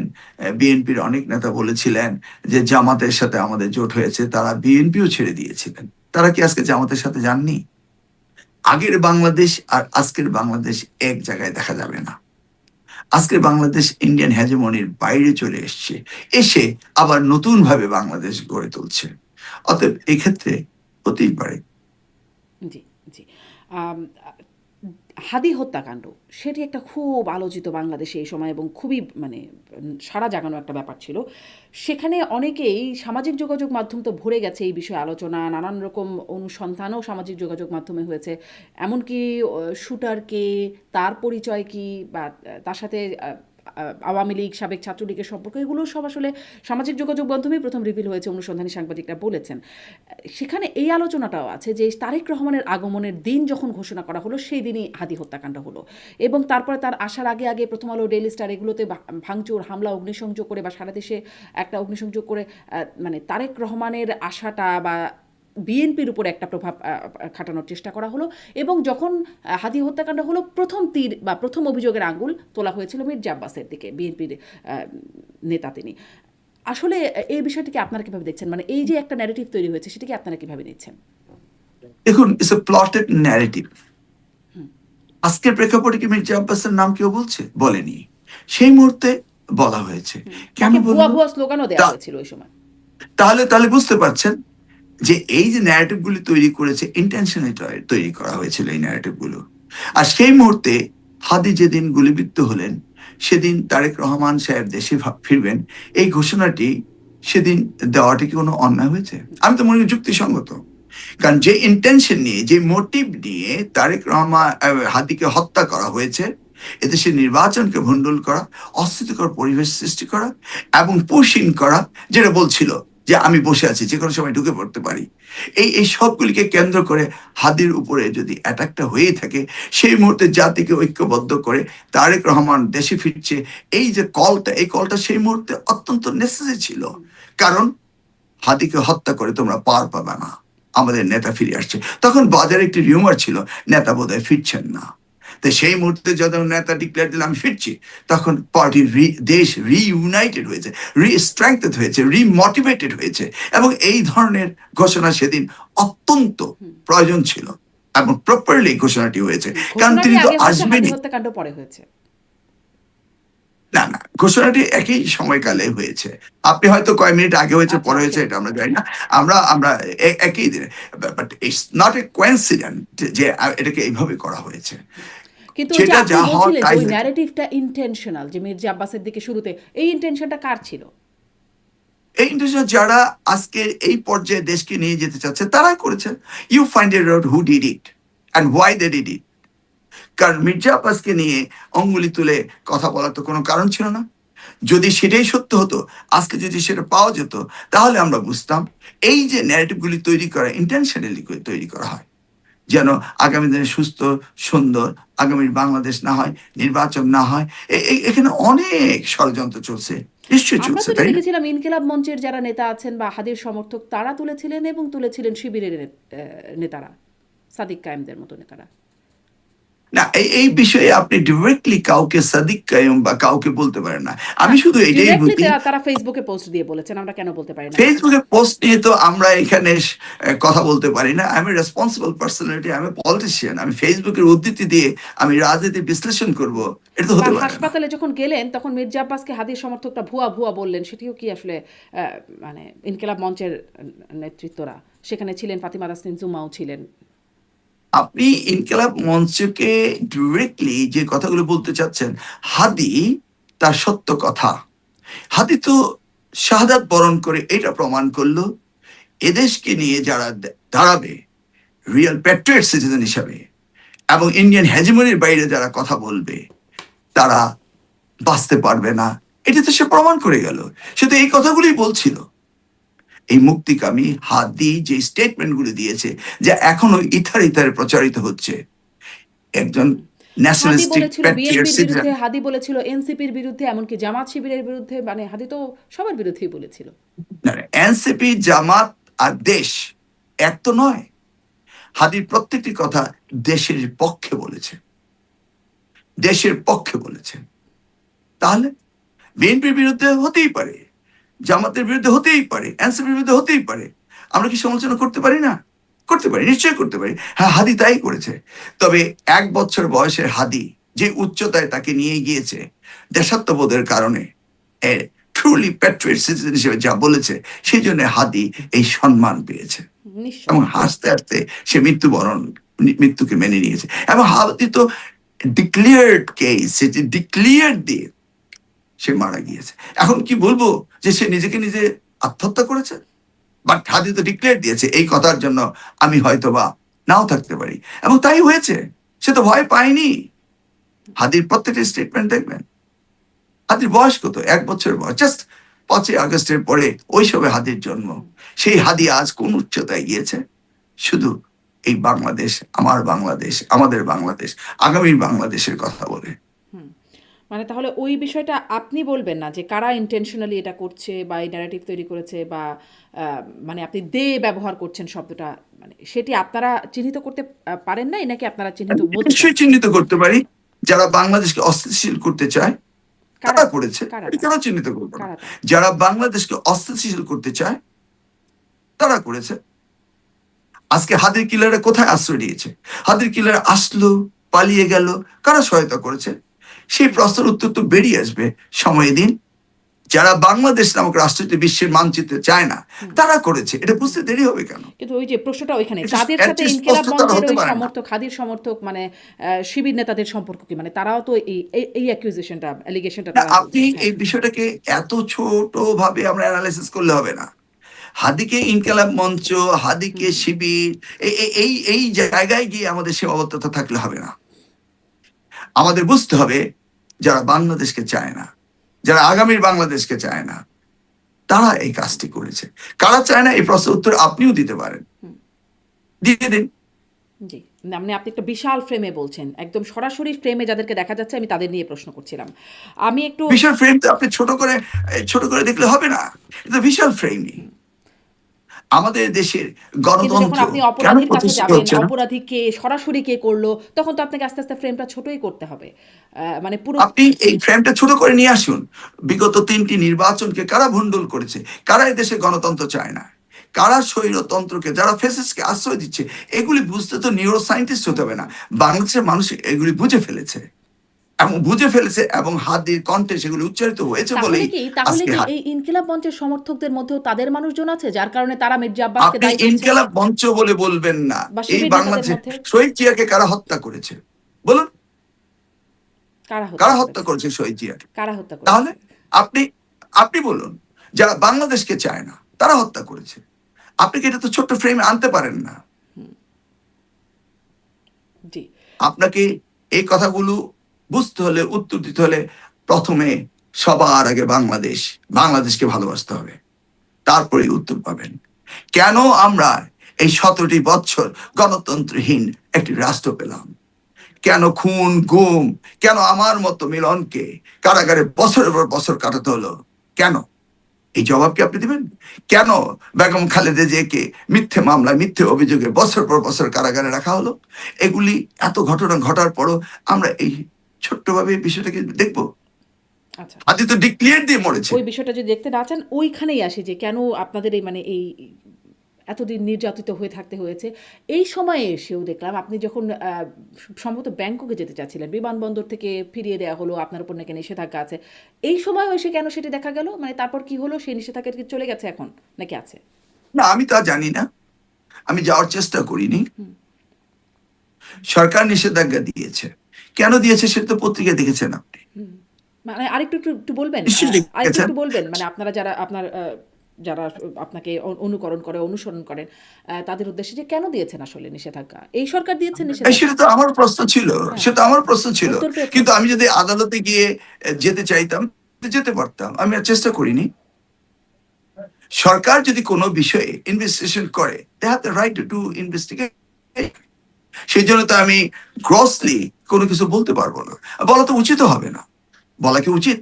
বিএনপির অনেক নেতা বলেছিলেন যে জামাতের সাথে আমাদের জোট হয়েছে, তারা বিএনপিও ছেড়ে দিয়েছিলেন। তারা কি আজকে জামাতের সাথে যাননি? আগের বাংলাদেশ আর আজকের বাংলাদেশ এক জায়গায় দেখা যাবে না। আজকের বাংলাদেশ ইন্ডিয়ান হেজেমনির বাইরে চলে এসছে, এসে আবার নতুন ভাবে বাংলাদেশ গড়ে তুলছে। অতএব এই ক্ষেত্রে হতেই পারে। জি, জি। আম আ হাদি হত্যাকাণ্ড সেটি একটা খুব আলোচিত বাংলাদেশে এই সময়, এবং খুবই মানে সাড়া জাগানো একটা ব্যাপার ছিল। সেখানে অনেকেই সামাজিক যোগাযোগ মাধ্যম তো ভরে গেছে এই বিষয়ে আলোচনা, নানান রকম অনুসন্ধানও সামাজিক যোগাযোগ মাধ্যমে হয়েছে। এমনকি শুটার কে, তার পরিচয় কি, বা তার সাথে আওয়ামী লীগ, সাবেক ছাত্রলীগের সম্পর্ক, এগুলো সব আসলে সামাজিক যোগাযোগ মাধ্যমেই প্রথম রিভিল হয়েছে, অনুসন্ধানী সাংবাদিকরা বলেছেন। সেখানে এই আলোচনাটাও আছে যে তারেক রহমানের আগমনের দিন যখন ঘোষণা করা হলো সেই দিনই হাদি হত্যাকাণ্ড হলো, এবং তারপরে তার আসার আগে আগে প্রথম আলো, ডেইলি স্টার এগুলোতে ভাঙচুর, হামলা, অগ্নিসংযোগ করে বা সারা দেশে একটা অগ্নিসংযোগ করে মানে তারেক রহমানের আশাটা বা বিএনপির উপর একটা প্রভাব খাটানোর চেষ্টা করা হলো। এবং যখন হাদি হত্যাকাণ্ড হলো, প্রথম তীর বা প্রথম অভিযোগের আঙুল তোলা হয়েছিল মির্জা আব্বাসের দিকে, বিএনপির নেতা তিনি। আসলে এই বিষয়টিকে আপনারা কিভাবে দেখছেন? মানে এই যে একটা ন্যারেটিভ তৈরি হয়েছে সেটাকে আপনারা কিভাবে নিচ্ছেন? দেখুন, ইটস এ প্লটেড ন্যারেটিভ। আজকের প্রেক্ষাপটে কি মির্জা আব্বাসের নাম কেউ বলছে? বলেনি। সেই মুহূর্তে বলা হয়েছে। কেন তাকে ভুয়া বললো? ভুয়া স্লোগানও দেওয়া হয়েছিল ওই সময়। তাহলে তাহলে বুঝতে পারছেন যে এই যে ন্যারেটিভ গুলি তৈরি করেছে, ইন্টেনশনালি তৈরি করা হয়েছিল এই ন্যারেটিভ গুলো। আর সেই মুহূর্তে হাদি যেদিন গুলিবিদ্ধ হলেন, সেদিন তারেক রহমান সাহেব দেশে ফিরবেন, এই ঘোষণাটি সেদিন দেওয়াটি কি কোনো অন্যায় হয়েছে? আমি তো মনে করি যুক্তিসঙ্গত। কারণ যে ইন্টেনশন নিয়ে, যে মোটিভ নিয়ে তারেক রহমান হাদিকে হত্যা করা হয়েছে, এদেশে নির্বাচনকে ভণ্ডুল করা, অস্থিতিকর পরিবেশ সৃষ্টি করা এবং পুশিং করা, যেটা বলছিল যে আমি বসে আছি, যে কোনো সময় ঢুকে পড়তে পারি, এই সবগুলিকে কেন্দ্র করে হাদির উপরে যদি অ্যাটাকটা হয়ে থাকে, সেই মুহূর্তে জাতিকে ঐক্যবদ্ধ করে তারেক রহমান দেশে ফিরছে, এই যে কলটা, এই কলটা সেই মুহূর্তে অত্যন্ত নেসেসারি ছিল। কারণ হাদিকে হত্যা করে তোমরা পার পাবে না, আমাদের নেতা ফিরে আসছে। তখন বাজারে একটি রিউমার ছিল নেতা বোধহয় ফিরছেন না। তো সেই মুহূর্তে যখন নেতা ডিক্লেয়ার দিল আমি ফিরছি, তখন পার্টি দেশ রিইউনাইটেড হয়েছে, রিস্ট্রেংথেড হয়েছে, রিমোটিভেটেড হয়েছে। এবং এই ধরনের ঘোষণা সেদিন অত্যন্ত প্রয়োজন ছিল এবং প্রপারলি ঘোষণাটি হয়েছে, কারণ ঘোষণাটি তিনি তো আগে হয়েছে, হাদি আসবেনই। হত্যাকাণ্ড পরে হয়েছে। না না, ঘোষণাটি একই সময়কালে হয়েছে। আপনি হয়তো কয়েক মিনিট আগে হয়েছে, আচ্ছা, পরে হয়েছে, সেটাই। এটা আমরা জানি না। আমরা আমরা একই দিনে, but it's not a coincident যে এটাকে এইভাবে করা হয়েছে। কিন্তু ওই যে যেটা আপনি যা হওয়ার বলছিলেন যে তাই ওই হয়েছে। ন্যারেটিভটা ইন্টেনশনাল, যে মির্জা আব্বাসের দিকে শুরুতে, এই ইন্টেনশনটা কার ছিল? এই ইন্টারন্যাশনাল যারা আজকে এই পর্যায়ে দেশকে নিয়ে যেতে চাচ্ছে তারাই করেছে। You find it out who did it and why they did it. কারণ মির্জা আব্বাসকে নিয়ে অঙ্গুলি তুলে কথা বলার তো কোনো কারণ ছিল না। যদি সেটাই সত্য হতো, আজকে যদি সেটা পাওয়া যেত, তাহলে আমরা বুঝতাম এই যে ন্যারেটিভগুলি তৈরি করা ইন্টেনশনালি তৈরি করা হয়, যেন আগামী দিনে সুস্থ সুন্দর আগামীর বাংলাদেশ না হয়, নির্বাচন না হয়। এখানে অনেক ষড়যন্ত্র চলছে, নিশ্চয়ই আমরা চলছে, তো এটা তাই না? দেখেছিলাম, ইনকিলাব মঞ্চের যারা নেতা আছেন বা হাদির সমর্থক তারা তুলেছিলেন, এবং তুলেছিলেন শিবিরের নেতারা, সাদিক কায়েমদের মতো নেতারা। না, এই বিষয়ে আপনি ডিরেক্টলি কাউকে সাদিক কায়েম বা কাউকে বলতে পারেন না। আমি শুধু এটাই ডিরেক্টলি বুঝি, তারা ফেসবুকে পোস্ট দিয়ে বলেছেন, আমরা কেন বলতে পারি না? ফেসবুকে পোস্ট নিয়ে তো আমরা এখানে কথা বলতে পারি না। আমি রেসপন্সিবল পার্সোনালিটি, আমি পলিটিশিয়ান, আমি ফেসবুকের উদ্ধৃতি দিয়ে আমি রাজনীতি বিশ্লেষণ করব, এটা তো বা হতে পারে না। হাসপাতালে যখন গেলেন তখন মির্জা আব্বাসকে হাদির সমর্থকটা ভুয়া ভুয়া বললেন, সেটিও কি আসলে মানে ইনকিলাব মঞ্চের নেতৃত্বরা, সেখানে ছিলেন ফাতিমা তাসনিম জুমাও ছিলেন। আপনি ইনকিলাব মঞ্চকে ডিরেক্টলি যে কথাগুলো বলতে চাচ্ছেন, হাদি তার সত্য কথা। হাদি তো শাহাদাত বরণ করে এটা প্রমাণ করলো এদেশকে নিয়ে যারা দাঁড়াবে রিয়েল প্যাট্রিয়ট সিটিজেন হিসাবে এবং ইন্ডিয়ান হেজিমনির বাইরে যারা কথা বলবে তারা বাঁচতে পারবে না, এটা তো সে প্রমাণ করে গেল। সে তো এই কথাগুলোই বলছিল। এই মুক্তিকামী হাদি যে স্টেটমেন্টগুলো দিয়েছে, যা এখনো ইথারে প্রচারিত হচ্ছে, একজন হাদি ন্যাশনালিস্টিক বলেছিল প্যাট্রিয়ট বিএনপির সিটিজেন। বিরুদ্ধে, হাদি বলেছিল এনসিপির বিরুদ্ধে, এমনকি জামাত শিবিরের বিরুদ্ধে, মানে হাদি তো সবার বিরুদ্ধেই বলেছিল। এনসিপি, জামাত আর দেশ এক তো নয়। হাদির প্রত্যেকটি কথা দেশের পক্ষে বলেছে, দেশের পক্ষে বলেছে। তাহলে বিএনপির বিরুদ্ধে হতেই পারে, জামাতের বিরুদ্ধে হতেই পারে, এনসিপির বিরুদ্ধে হতেই পারে। আমরা কি সমালোচনা করতে পারি না? করতে পারি, নিশ্চয়ই করতে পারি। হ্যাঁ, হাদি তাই করেছে। তবে 1 বছর বয়সের হাদি যে উচ্চতায় তাকে নিয়ে গিয়েছে দেশাত্মবোধের কারণে, ট্রুলি প্যাট্রিয়ট সিটিজেন হিসেবে যা বলেছে, সেই জন্য হাদি এই সম্মান পেয়েছে নিশ্চয়। এবং হাসতে হাসতে সে মৃত্যুকে মেনে নিয়েছে। এবং হাদি তো ডিক্লেয়ার্ড কেস, সেটি ডিক্লেয়ার দিয়ে সে মারা গিয়েছে। এখন কি বলবো যে সে নিজেকে নিজে আত্মহত্যা করেছে? বাট হাদি তো ডিক্লেয়ার দিয়েছে, এই কথার জন্য আমি হয়তোবা নাও থাকতে পারি, এবং তাই হয়েছে। সে তো ভয় পায়নি। হাদির প্রত্যেকটা স্টেটমেন্ট দেখবেন। হাদির বয়স কত? 1 বছর বয়স, জাস্ট 5ই আগস্টের পরে ওইসবে হাদির জন্ম। সেই হাদি আজ কোন উচ্চতায় গিয়েছে? শুধু এই বাংলাদেশ, আমার বাংলাদেশ, আমাদের বাংলাদেশ, আগামীর বাংলাদেশের কথা বলে। মানে তাহলে ওই বিষয়টা আপনি বলবেন না যে কারা ইন্টেনশনালি এটা করছে বা এই ন্যারেটিভ তৈরি করেছে, বা মানে আপনি ব্যবহার করছেন শব্দটা, মানে সেটি আপনারা চিহ্নিত করতে পারেন নাই, নাকি আপনারা চিহ্নিত বলতে চান? নিশ্চয়ই চিহ্নিত করতে পারি। যারা বাংলাদেশকে অস্থিতিশীল করতে চায় কারা তারা করেছে, কারা এটা তারা? কেন চিহ্নিত করবো না? কারা তারা? যারা বাংলাদেশকে অস্থিতিশীল করতে চায় তারা করেছে। আজকে হাদির কিলারে কোথায় আশ্রয় নিয়েছে? হাদির কিলারে আসলো, পালিয়ে গেল, কারা সহায়তা করেছে? সেই প্রশ্নের উত্তর তো বেরিয়ে আসবে, সময় দিন। যারা বাংলাদেশ নামক রাষ্ট্রটি বিশ্বের মানচিত্রে চায় না, তারা করেছে। এটা বুঝতে দেরি হবে কেন? কিন্তু ওই যে প্রশ্নটা ওইখানে, এটা তাদের এর সাথে চেয়ে ইনকিলাব স্পষ্টতর মঞ্চের হতে ওই পারে না। সমর্থক, হাদির সমর্থক, মানে শিবির নেতাদের সম্পর্ক কি, মানে তারাও তো এই অ্যাকিউজেশনটা, অ্যালিগেশনটা না, তারা আপনি বলছে। এই বিষয়টাকে এত ছোট ভাবে আমরা অ্যানালাইসিস করলে হবে না। হাদিকে ইনকিলাব মঞ্চ, হাদিকে শিবির, এই জায়গায় গিয়ে আমাদের সীমাবদ্ধতা থাকলে হবে না। আমাদের বুঝতে হবে যারা বাংলাদেশকে চায় না, যারা আগামীর বাংলাদেশকে চায় না, তারা এই কাজটি করেছে। কারা চায় না এই প্রশ্নের উত্তর আপনিও দিতে পারেন, দিয়ে দিন। জি, মানে আপনি একটা বিশাল ফ্রেমে বলছেন, একদম সরাসরি ফ্রেমে যাদেরকে দেখা যাচ্ছে আমি তাদের নিয়ে প্রশ্ন করছিলাম। আমি একটু বিশাল ফ্রেম তো আপনি ছোট করে দেখলে হবে না। এটা বিশাল ফ্রেমই। আমাদের দেশের কিন্তু যখন গণতন্ত্র আপনি কেন অপরাধীর কাছে প্রতিষ্ঠিত যাবেন, হচ্ছে না? অপরাধী কে, সরাসরি কে করলো, তখন তো আপনাকে আস্তে, আস্তে ফ্রেমটা ছোটই করতে হবে। মানে পুরো আপনি এই ফ্রেমটা ছোট করে নিয়ে আসুন। বিগত ৩টি নির্বাচনকে কারা ভণ্ডুল করেছে? কারা এদেশে গণতন্ত্র চায় না? কারা স্বৈরতন্ত্রকে, যারা ফ্যাসিস্টকে আশ্রয় দিচ্ছে, এগুলি বুঝতে তো নিউরো সায়েন্টিস্ট হতে হবে না। বাংলাদেশের মানুষ এগুলি বুঝে ফেলেছে এবং হাদির কণ্ঠে সেগুলি উচ্চারিত হয়েছে বলেই তাহলে আজকে কি এই ইনকিলাব মঞ্চের সমর্থকদের মধ্যেও তাদের মানুষজন আছে যার কারণে তারা মির্জা আব্বাসকে আপনি দায়ী করছে? ইনকেলাব মঞ্চ বলে বলবেন না। বা এই শিবির নেতাদের বাংলাদেশে মধ্যে শহীদ জিয়াকে কারা হত্যা করেছে বলুন? কারা হত্যা কারা হত্যা করেছে? করেছে শহীদ জিয়াকে? কারা হত্যা তাহলে করেছে? আপনি আপনি বলুন, যারা বাংলাদেশকে চায় না তারা হত্যা করেছে। আপনি কি এটা তো ছোট্ট ফ্রেমে আনতে পারেন না? জি। আপনাকে এই কথাগুলো বুঝতে হলে, উত্তর দিতে হলে, প্রথমে সবার আগে বাংলাদেশকে ভালোবাসতে হবে। তারপরে উত্তর পাবেন। কেন আমরা এই 17টি বছর গণতন্ত্রহীন একটি রাষ্ট্র পেলাম? কেন খুন গুম, কেন আমার মতো মিলনকে কারাগারে বছরের পর বছর কাটাতে হলো? কেন? এই জবাব কি আপনি দিবেন? কেন বেগম খালেদা জিয়াকে মিথ্যে মামলায়, মিথ্যে অভিযোগে বছর পর বছর কারাগারে রাখা হলো? এগুলি এত ঘটনা ঘটার পরও আমরা এই ছোট্টভাবে এই বিষয়টাকে দেখবো? আচ্ছা, আদি তো ডিক্লিয়ার দিয়ে মরেছে। ওই বিষয়টা যদি দেখতে না চান, ওইখানেই আসি যে কেন আপনাদের এই মানে এই এতদিন নির্যাতিত হয়ে থাকতে হয়েছে। এই সময়ে এসেও দেখলাম আপনি যখন সম্ভবত ব্যাংককে যেতে চাচ্ছিলেন, বিমানবন্দর থেকে ফিরিয়ে দেওয়া হলো, আপনার উপর নাকি নিষেধাজ্ঞা আছে। এই সময়ও এসে কেন সেটি দেখা গেল? মানে তারপর কি হলো? সেই নিষেধাজ্ঞা কি চলে গেছে এখন নাকি আছে? না, আমি তা জানি না। আমি যাওয়ার চেষ্টা করিনি। সরকার নিষেধাজ্ঞা দিয়েছে। কেন দিয়েছে সেটা তো পত্রিকায় দেখেছেন আপনি। মানে আরেকটু একটু একটু বলবেন, নিশ্চয়ই আরেকটু দেখেছেন। একটু বলবেন মানে আপনারা যারা আপনার যারা আপনাকে অনুকরণ করে, অনুসরণ করেন, তাদের উদ্দেশ্যে যে কেন দিয়েছেন আসলে নিষেধাজ্ঞা? এই সরকার দিয়েছেন নিষেধাজ্ঞা? সেটা তো আমার প্রশ্ন ছিল। হ্যাঁ, সেটা আমার প্রশ্ন ছিল। উত্তর পেয়েছেন? কিন্তু আমি যদি আদালতে গিয়ে যেতে চাইতাম, যেতে পারতাম। আমি আর চেষ্টা করিনি। সরকার যদি কোনো বিষয়ে ইনভেস্টিগেশন করে, they have the right to do investigate. সেই জন্য তো আমি গ্রসলি কোনো কিছু বলতে পারবো না। বলা তো উচিত হবে না। বলা কি উচিত?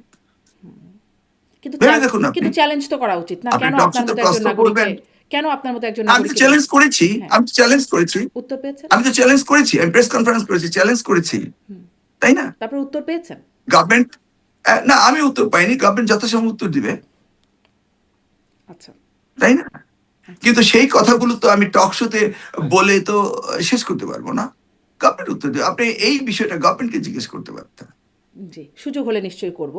কিন্তু ভেবে দেখুন আপনি। কিন্তু চ্যালেঞ্জ তো করা উচিত না? আপনি কেন আপনার টকশোতে মতো একজন প্রশ্ন নাগরিককে, করবেন। কেন আপনার মতো একজন আমি তো নাগরিককে চ্যালেঞ্জ করেছি। হ্যাঁ, আমি তো চ্যালেঞ্জ করেছি। উত্তর পেয়েছেন? আমি তো চ্যালেঞ্জ করেছি। আমি প্রেস কনফারেন্স করেছি, চ্যালেঞ্জ করেছি। তাই না? তারপর উত্তর পেয়েছেন? গভর্নমেন্ট, না আমি উত্তর পাইনি। গভর্নমেন্ট যথাসময় উত্তর দিবে। আচ্ছা, তাই না? কিন্তু সেই কথাগুলো তো আমি টক শোতে বলে তো শেষ করতে পারবো না। গভর্নমেন্ট উত্তর দেবে। আপনি এই বিষয়টা গভর্নমেন্টকে জিজ্ঞেস করতে পারতেন। জি। সুযোগ হলে নিশ্চয়ই করব।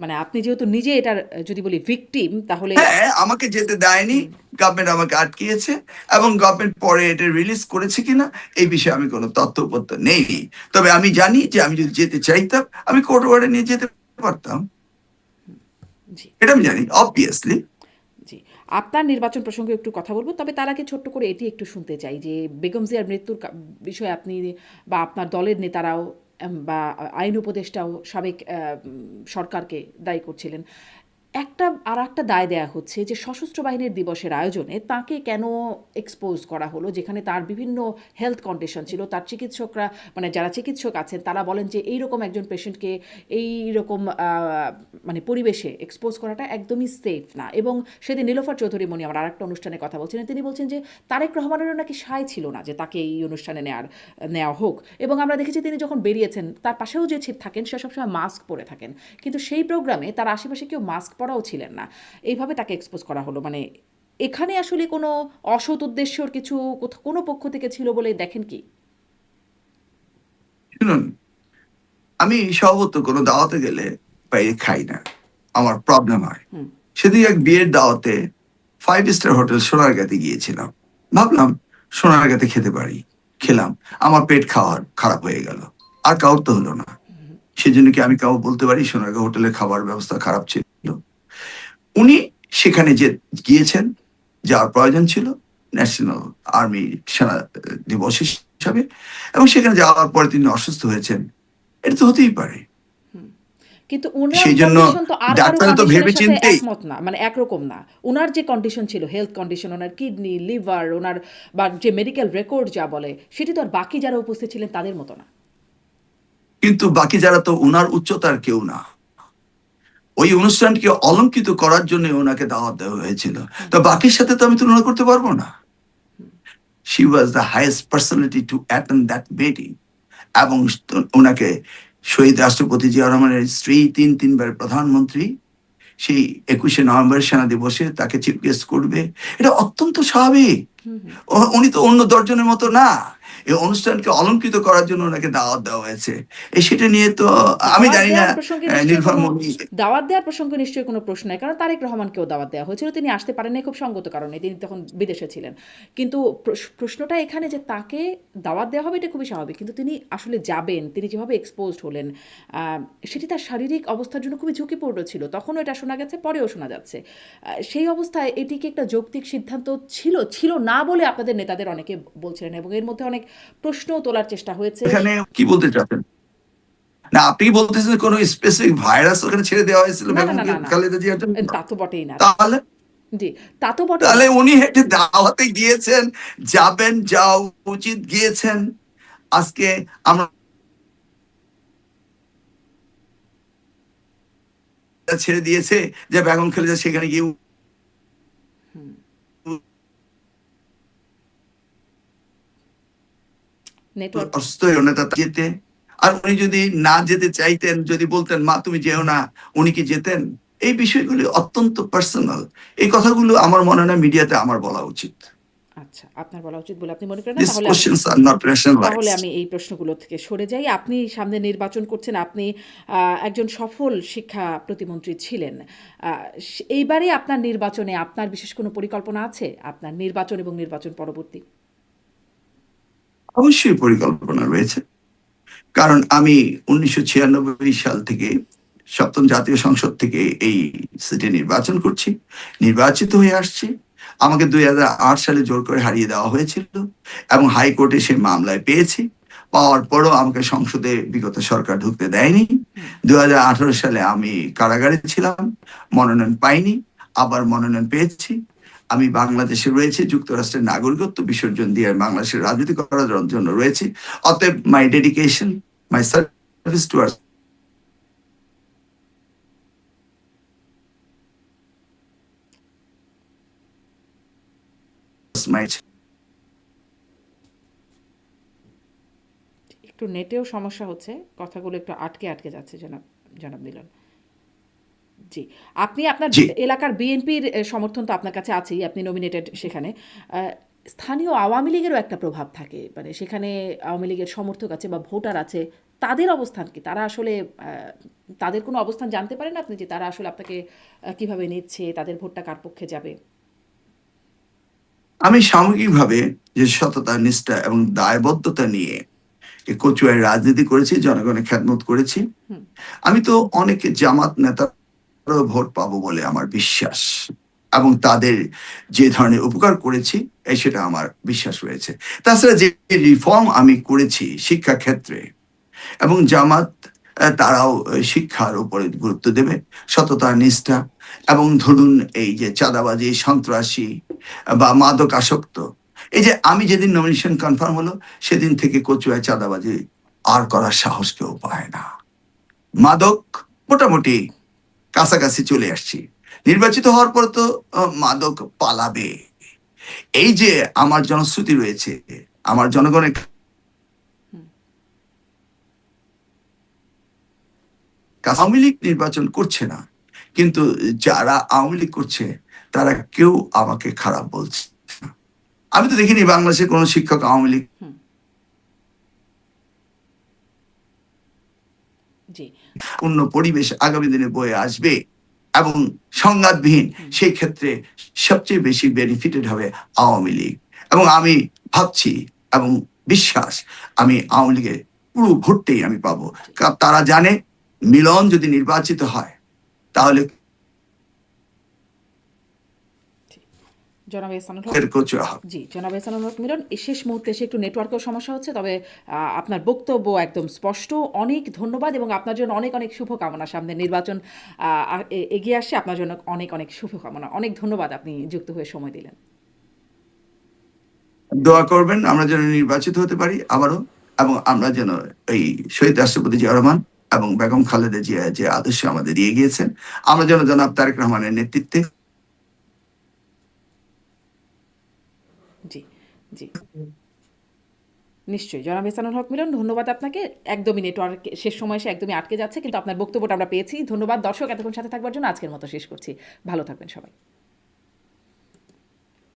মানে আপনি যেহেতু নিজে এটার যদি বলি ভিকটিম, তাহলে হ্যাঁ, আমাকে যেতে দেয়নি। গভর্নমেন্ট আমাকে আটকিয়েছে এবং গভর্নমেন্ট পরে এটা রিলিজ করেছে কিনা এই বিষয়ে আমি কোনো তথ্যপত্র নেই। তবে আমি জানি যে আমি যদি যেতে চাইতাম আমি কোর্ট অর্ডার নিয়ে যেতে পারতাম। জি, এটা আমি জানি অবভিয়াসলি। জি। আপনার নির্বাচন প্রসঙ্গে একটু কথা বলব। তবে তার আগে ছোট্ট করে এটি একটু শুনতে চাই যে বেগম জিয়ার মৃত্যুর বিষয়ে আপনি বা আপনার দলের নেতারাও বা আইন উপদেষ্টাও সাবেক সরকারকে দায়ী করছিলেন। আরেকটা দায় দেয়া হচ্ছে যে সশস্ত্র বাহিনীর দিবসের আয়োজনে তাকে কেন এক্সপোজ করা হলো, যেখানে তার বিভিন্ন হেলথ কন্ডিশন ছিল। তার চিকিৎসকরা মানে যারা চিকিৎসক আছেন তারা বলেন যে এইরকম একজন পেশেন্টকে এইরকম মানে পরিবেশে এক্সপোজ করাটা একদমই সেফ না। এবং সেদিন নীলোফার চৌধুরী মনি আমার আরেকটা অনুষ্ঠানে কথা বলছিলেন, তিনি বলছেন যে তারেক রহমানেরও নাকি সায় ছিল না যে তাকে এই অনুষ্ঠানে নেওয়া হোক। এবং আমরা দেখেছি তিনি যখন বেরিয়েছেন তার পাশেও যে থাকেন সে সবসময় মাস্ক পরে থাকেন, কিন্তু সেই প্রোগ্রামে তার আশেপাশে কেউ মাস্ক পরাও ছিলেন না। এইভাবে তাকে এক্সপোজ করা হলো। মানে এখানে আসলে কোনো অসৎ উদ্দেশ্যর কিছু কোনো পক্ষ থেকে ছিল বলে দেখেন কি? শুনুন, আমি স্বভাবত কোনো দাওয়াতে গেলে বাইরে খাই না। আমার প্রবলেম হয়। সেদিন এক বিয়ের দাওয়াতে 5 স্টার হোটেল সোনারগাঁতে গিয়েছিলাম। ভাবলাম সোনারগাঁতে খেতে পারি। খেলাম। আমার পেট খারাপ হয়ে গেল। আর কারোর তো হলো না। সেজন্য কি আমি কাউ বলতে পারি সোনারগাঁ হোটেলের খাবার ব্যবস্থা খারাপ ছিল? উনি সেখানে গিয়েছেন, যাওয়ার প্রয়োজন ছিল ন্যাশনাল আর্মি সেনা দিবস হিসাবে, এবং সেখানে যাওয়ার পরে তিনি অসুস্থ হয়েছেন। এটা তো হতেই পারে। কিন্তু উনার সেই জন্য কন্ডিশন তো আর কারো ডাক্তার তো ভেবে কন্ডিশনের সাথে চিন্তেই, একমত না, মানে একরকম না। উনার যে কন্ডিশন ছিল, হেলথ কন্ডিশন, ওনার কিডনি, লিভার, ওনার বা যে মেডিকেল রেকর্ড যা বলে, সেটি তো আর বাকি যারা উপস্থিত ছিলেন তাদের মতো না। কিন্তু বাকি যারা তো উনার উচ্চতার কেউ না। ওই অনুষ্ঠানকে অলঙ্কিত করার জন্য ওনাকে দাওয়াত দেওয়া হয়েছিল। তো বাকির সাথে তো আমি তুলনা করতে পারবো না। She was the highest personality to attend that meeting. এবং ওনাকে শহীদ রাষ্ট্রপতি জিয়া রহমানের স্ত্রী, তিনবার প্রধানমন্ত্রী, সেই 21শে নভেম্বর সেনা দিবসে তাকে চিফ গেস্ট করবে, এটা অত্যন্ত স্বাভাবিক। উনি তো অন্য 10 জনের মতো না। এই অনুষ্ঠানকে অলঙ্কৃত করার জন্য ওনাকে দাওয়াত দেওয়া হয়েছে। সেটা নিয়ে তো আমি দাওয়াত জানি না দেওয়ার প্রসঙ্গে নিশ্চয়ই নীলফার কোনো মনি। দাওয়াত দেওয়ার প্রসঙ্গে নিশ্চয়ই কোনো প্রশ্ন নাই, কারণ তারেক রহমানকেও দাওয়াত দেওয়া হয়েছিল, তিনি আসতে পারেন নাই খুব সঙ্গত কারণে, তিনি তখন বিদেশে ছিলেন। কিন্তু প্রশ্নটা এখানে যে তাকে দাওয়াত দেওয়া হবে এটা খুবই স্বাভাবিক, কিন্তু তিনি আসলে যাবেন, তিনি যেভাবে এক্সপোজড হলেন, সেটি তার শারীরিক অবস্থার জন্য খুবই ঝুঁকিপূর্ণ ছিল। তখনও এটা শোনা গেছে, পরেও শোনা যাচ্ছে। সেই অবস্থায় এটি কি একটা যৌক্তিক সিদ্ধান্ত ছিল না বলে আপনাদের নেতাদের অনেকে বলছিলেন, এবং এর মধ্যে অনেক প্রশ্নও তোলার চেষ্টা হয়েছে। এখানে কি বলতে চাচ্ছেন? না, আপনি কি বলতেছেন কোন স্পেসিফিক ভাইরাস ওখানে ছেড়ে দেওয়া হয়েছিল না, না, বেগম না, না, না, খালেদা জিয়ার জন্য? তা তো বটেই না। তাহলে জি, তা তো বটেই তাহলে না। উনি হেঁটে দাওয়াতে গিয়েছেন, যাবেন, যাওয়া উচিত, গিয়েছেন। আজকে আমরা ছেড়ে দিয়েছে যে বেগম খালেদা সেখানে গিয়ে নেটওয়ার্ক অসুস্থ নেতা যেতে। আর উনি যদি না যেতে চাইতেন, যদি বলতেন মা তুমি যেও না, উনি কি যেতেন? এই বিষয়গুলি অত্যন্ত পার্সোনাল। এই কথাগুলো আমার মনে হয় না মিডিয়াতে আমার বলা উচিত। আচ্ছা, আপনার বলা উচিত বলে আপনি মনে করেন না? These questions are not তাহলে rationalized. আমি এই প্রশ্নগুলো থেকে সরে যাই। আপনি সামনে নির্বাচন করছেন, আপনি একজন সফল শিক্ষা প্রতিমন্ত্রী ছিলেন। এইবারে আপনার নির্বাচনে আপনার বিশেষ কোনো পরিকল্পনা আছে? আপনার নির্বাচন এবং নির্বাচন পরবর্তী? অবশ্যই পরিকল্পনা রয়েছে। কারণ আমি 1996 সাল থেকে 7ম জাতীয় সংসদ থেকে এই সিটে নির্বাচন করছি, নির্বাচিত হয়ে আসছি। আমাকে 2008 সালে জোর করে হারিয়ে দেওয়া হয়েছিল এবং হাইকোর্টে সেই মামলায় পেয়েছি। পাওয়ার পরও আমাকে সংসদে বিগত সরকার ঢুকতে দেয়নি। 2018 সালে আমি কারাগারে ছিলাম, মনোনয়ন পাইনি, আবার মনোনয়ন পেয়েছি। আমি বাংলাদেশে রয়েছি, যুক্তরাষ্ট্রের নাগরিকত্ব বিসর্জন দিয়ে বাংলাদেশের রাজনীতি করার জন্য রয়েছি। অতএব my dedication, my service towards my. একটু নেটেও সমস্যা হচ্ছে, কথাগুলো একটু আটকে যাচ্ছে জনাব জনাব মিলন। জি, আপনি আপনার জি, এলাকার বিএনপির সমর্থন তো আপনার কাছে আছেই, আপনি নমিনেটেড সেখানে। স্থানীয় আওয়ামী লীগেরও একটা প্রভাব থাকে, মানে সেখানে আওয়ামী লীগের সমর্থক আছে বা ভোটার আছে, তাদের অবস্থান কি? তারা আসলে তাদের কোনো অবস্থান জানতে পারেন আপনি, যে তারা আসলে আপনাকে কিভাবে নিচ্ছে, তাদের ভোটটা কার পক্ষে যাবে? আমি সামগ্রিকভাবে যে সততা, নিষ্ঠা এবং দায়বদ্ধতা নিয়ে এই কচুয়ায় রাজনীতি করেছি, জনগণের খেদমত করেছি। হুম, আমি তো অনেক জামাত নেতারও ভোট পাবো বলে আমার বিশ্বাস, এবং তাদের যে ধরনের উপকার করেছি সেটা আমার বিশ্বাস রয়েছে। তাছাড়া যে রিফর্ম আমি করেছি শিক্ষা ক্ষেত্রে, এবং জামাত তারাও শিক্ষার উপরে গুরুত্ব দেবে, সততা, নিষ্ঠা। এবং ধরুন এই যে চাঁদাবাজি, সন্ত্রাসী বা মাদক আসক্ত, এই যে আমি যেদিন নমিনেশন কনফার্ম হলো সেদিন থেকে কচুয়ায় চাঁদাবাজি আর করার সাহস কেউ পায় না। মাদক মোটামুটি কাছাকাছি চলে আসছি। নির্বাচিত হওয়ার পর তো মাদক পালাবে। এই যে আমার জনশ্রুতি রয়েছে, আমার জনগণের আওয়ামী লীগ নির্বাচন করছে না, কিন্তু যারা আওয়ামী লীগ করছে তারা কেউ আমাকে খারাপ বলছে না। আমি তো দেখিনি বাংলাদেশের কোন শিক্ষক আওয়ামী লীগ। হুম, জি, পূর্ণ পরিবেশ আগামী দিনে বয়ে আসবে এবং সংঘাতবিহীন। সেই ক্ষেত্রে সবচেয়ে বেশি বেনিফিটেড হবে আওয়ামী লীগ। এবং আমি ভাবছি এবং বিশ্বাস, আমি আওয়ামী লীগের পুরো ভোটটাই আমি পাবো। কারণ তারা জানে মিলন যদি নির্বাচিত হয় তাহলে জি। জনাব এহসানুল হক। কচুয়া হবে। জি, জনাব এহসানুল হক মিলন, এই শেষ মুহূর্তে এসে একটু নেটওয়ার্কেও সমস্যা হচ্ছে, তবে আপনার বক্তব্য একদম স্পষ্ট। অনেক ধন্যবাদ, এবং আপনার জন্য অনেক শুভকামনা। সামনে নির্বাচন এগিয়ে আসছে, আপনার জন্য অনেক শুভকামনা। অনেক ধন্যবাদ, আপনি যুক্ত হয়ে সময় দিলেন। দোয়া করবেন আমরা যেন নির্বাচিত হতে পারি আবারও, এবং আমরা যেন এই শহীদ রাষ্ট্রপতি জিয়া রহমান এবং বেগম খালেদা জিয়া যে আদর্শ আমাদের দিয়ে গিয়েছেন, আমরা যেন জনাব তারেক রহমানের নেতৃত্বে জি, জি। নিশ্চয়ই। জনাব এহসানুল হক মিলন, ধন্যবাদ আপনাকে। একদমই নেটওয়ার্ক শেষ সময় এসে একদমই আটকে যাচ্ছে, কিন্তু আপনার বক্তব্যটা আমরা পেয়েছি। ধন্যবাদ দর্শক এতক্ষণ সাথে থাকবার জন্য। আজকের মতো শেষ করছি। ভালো থাকবেন সবাই।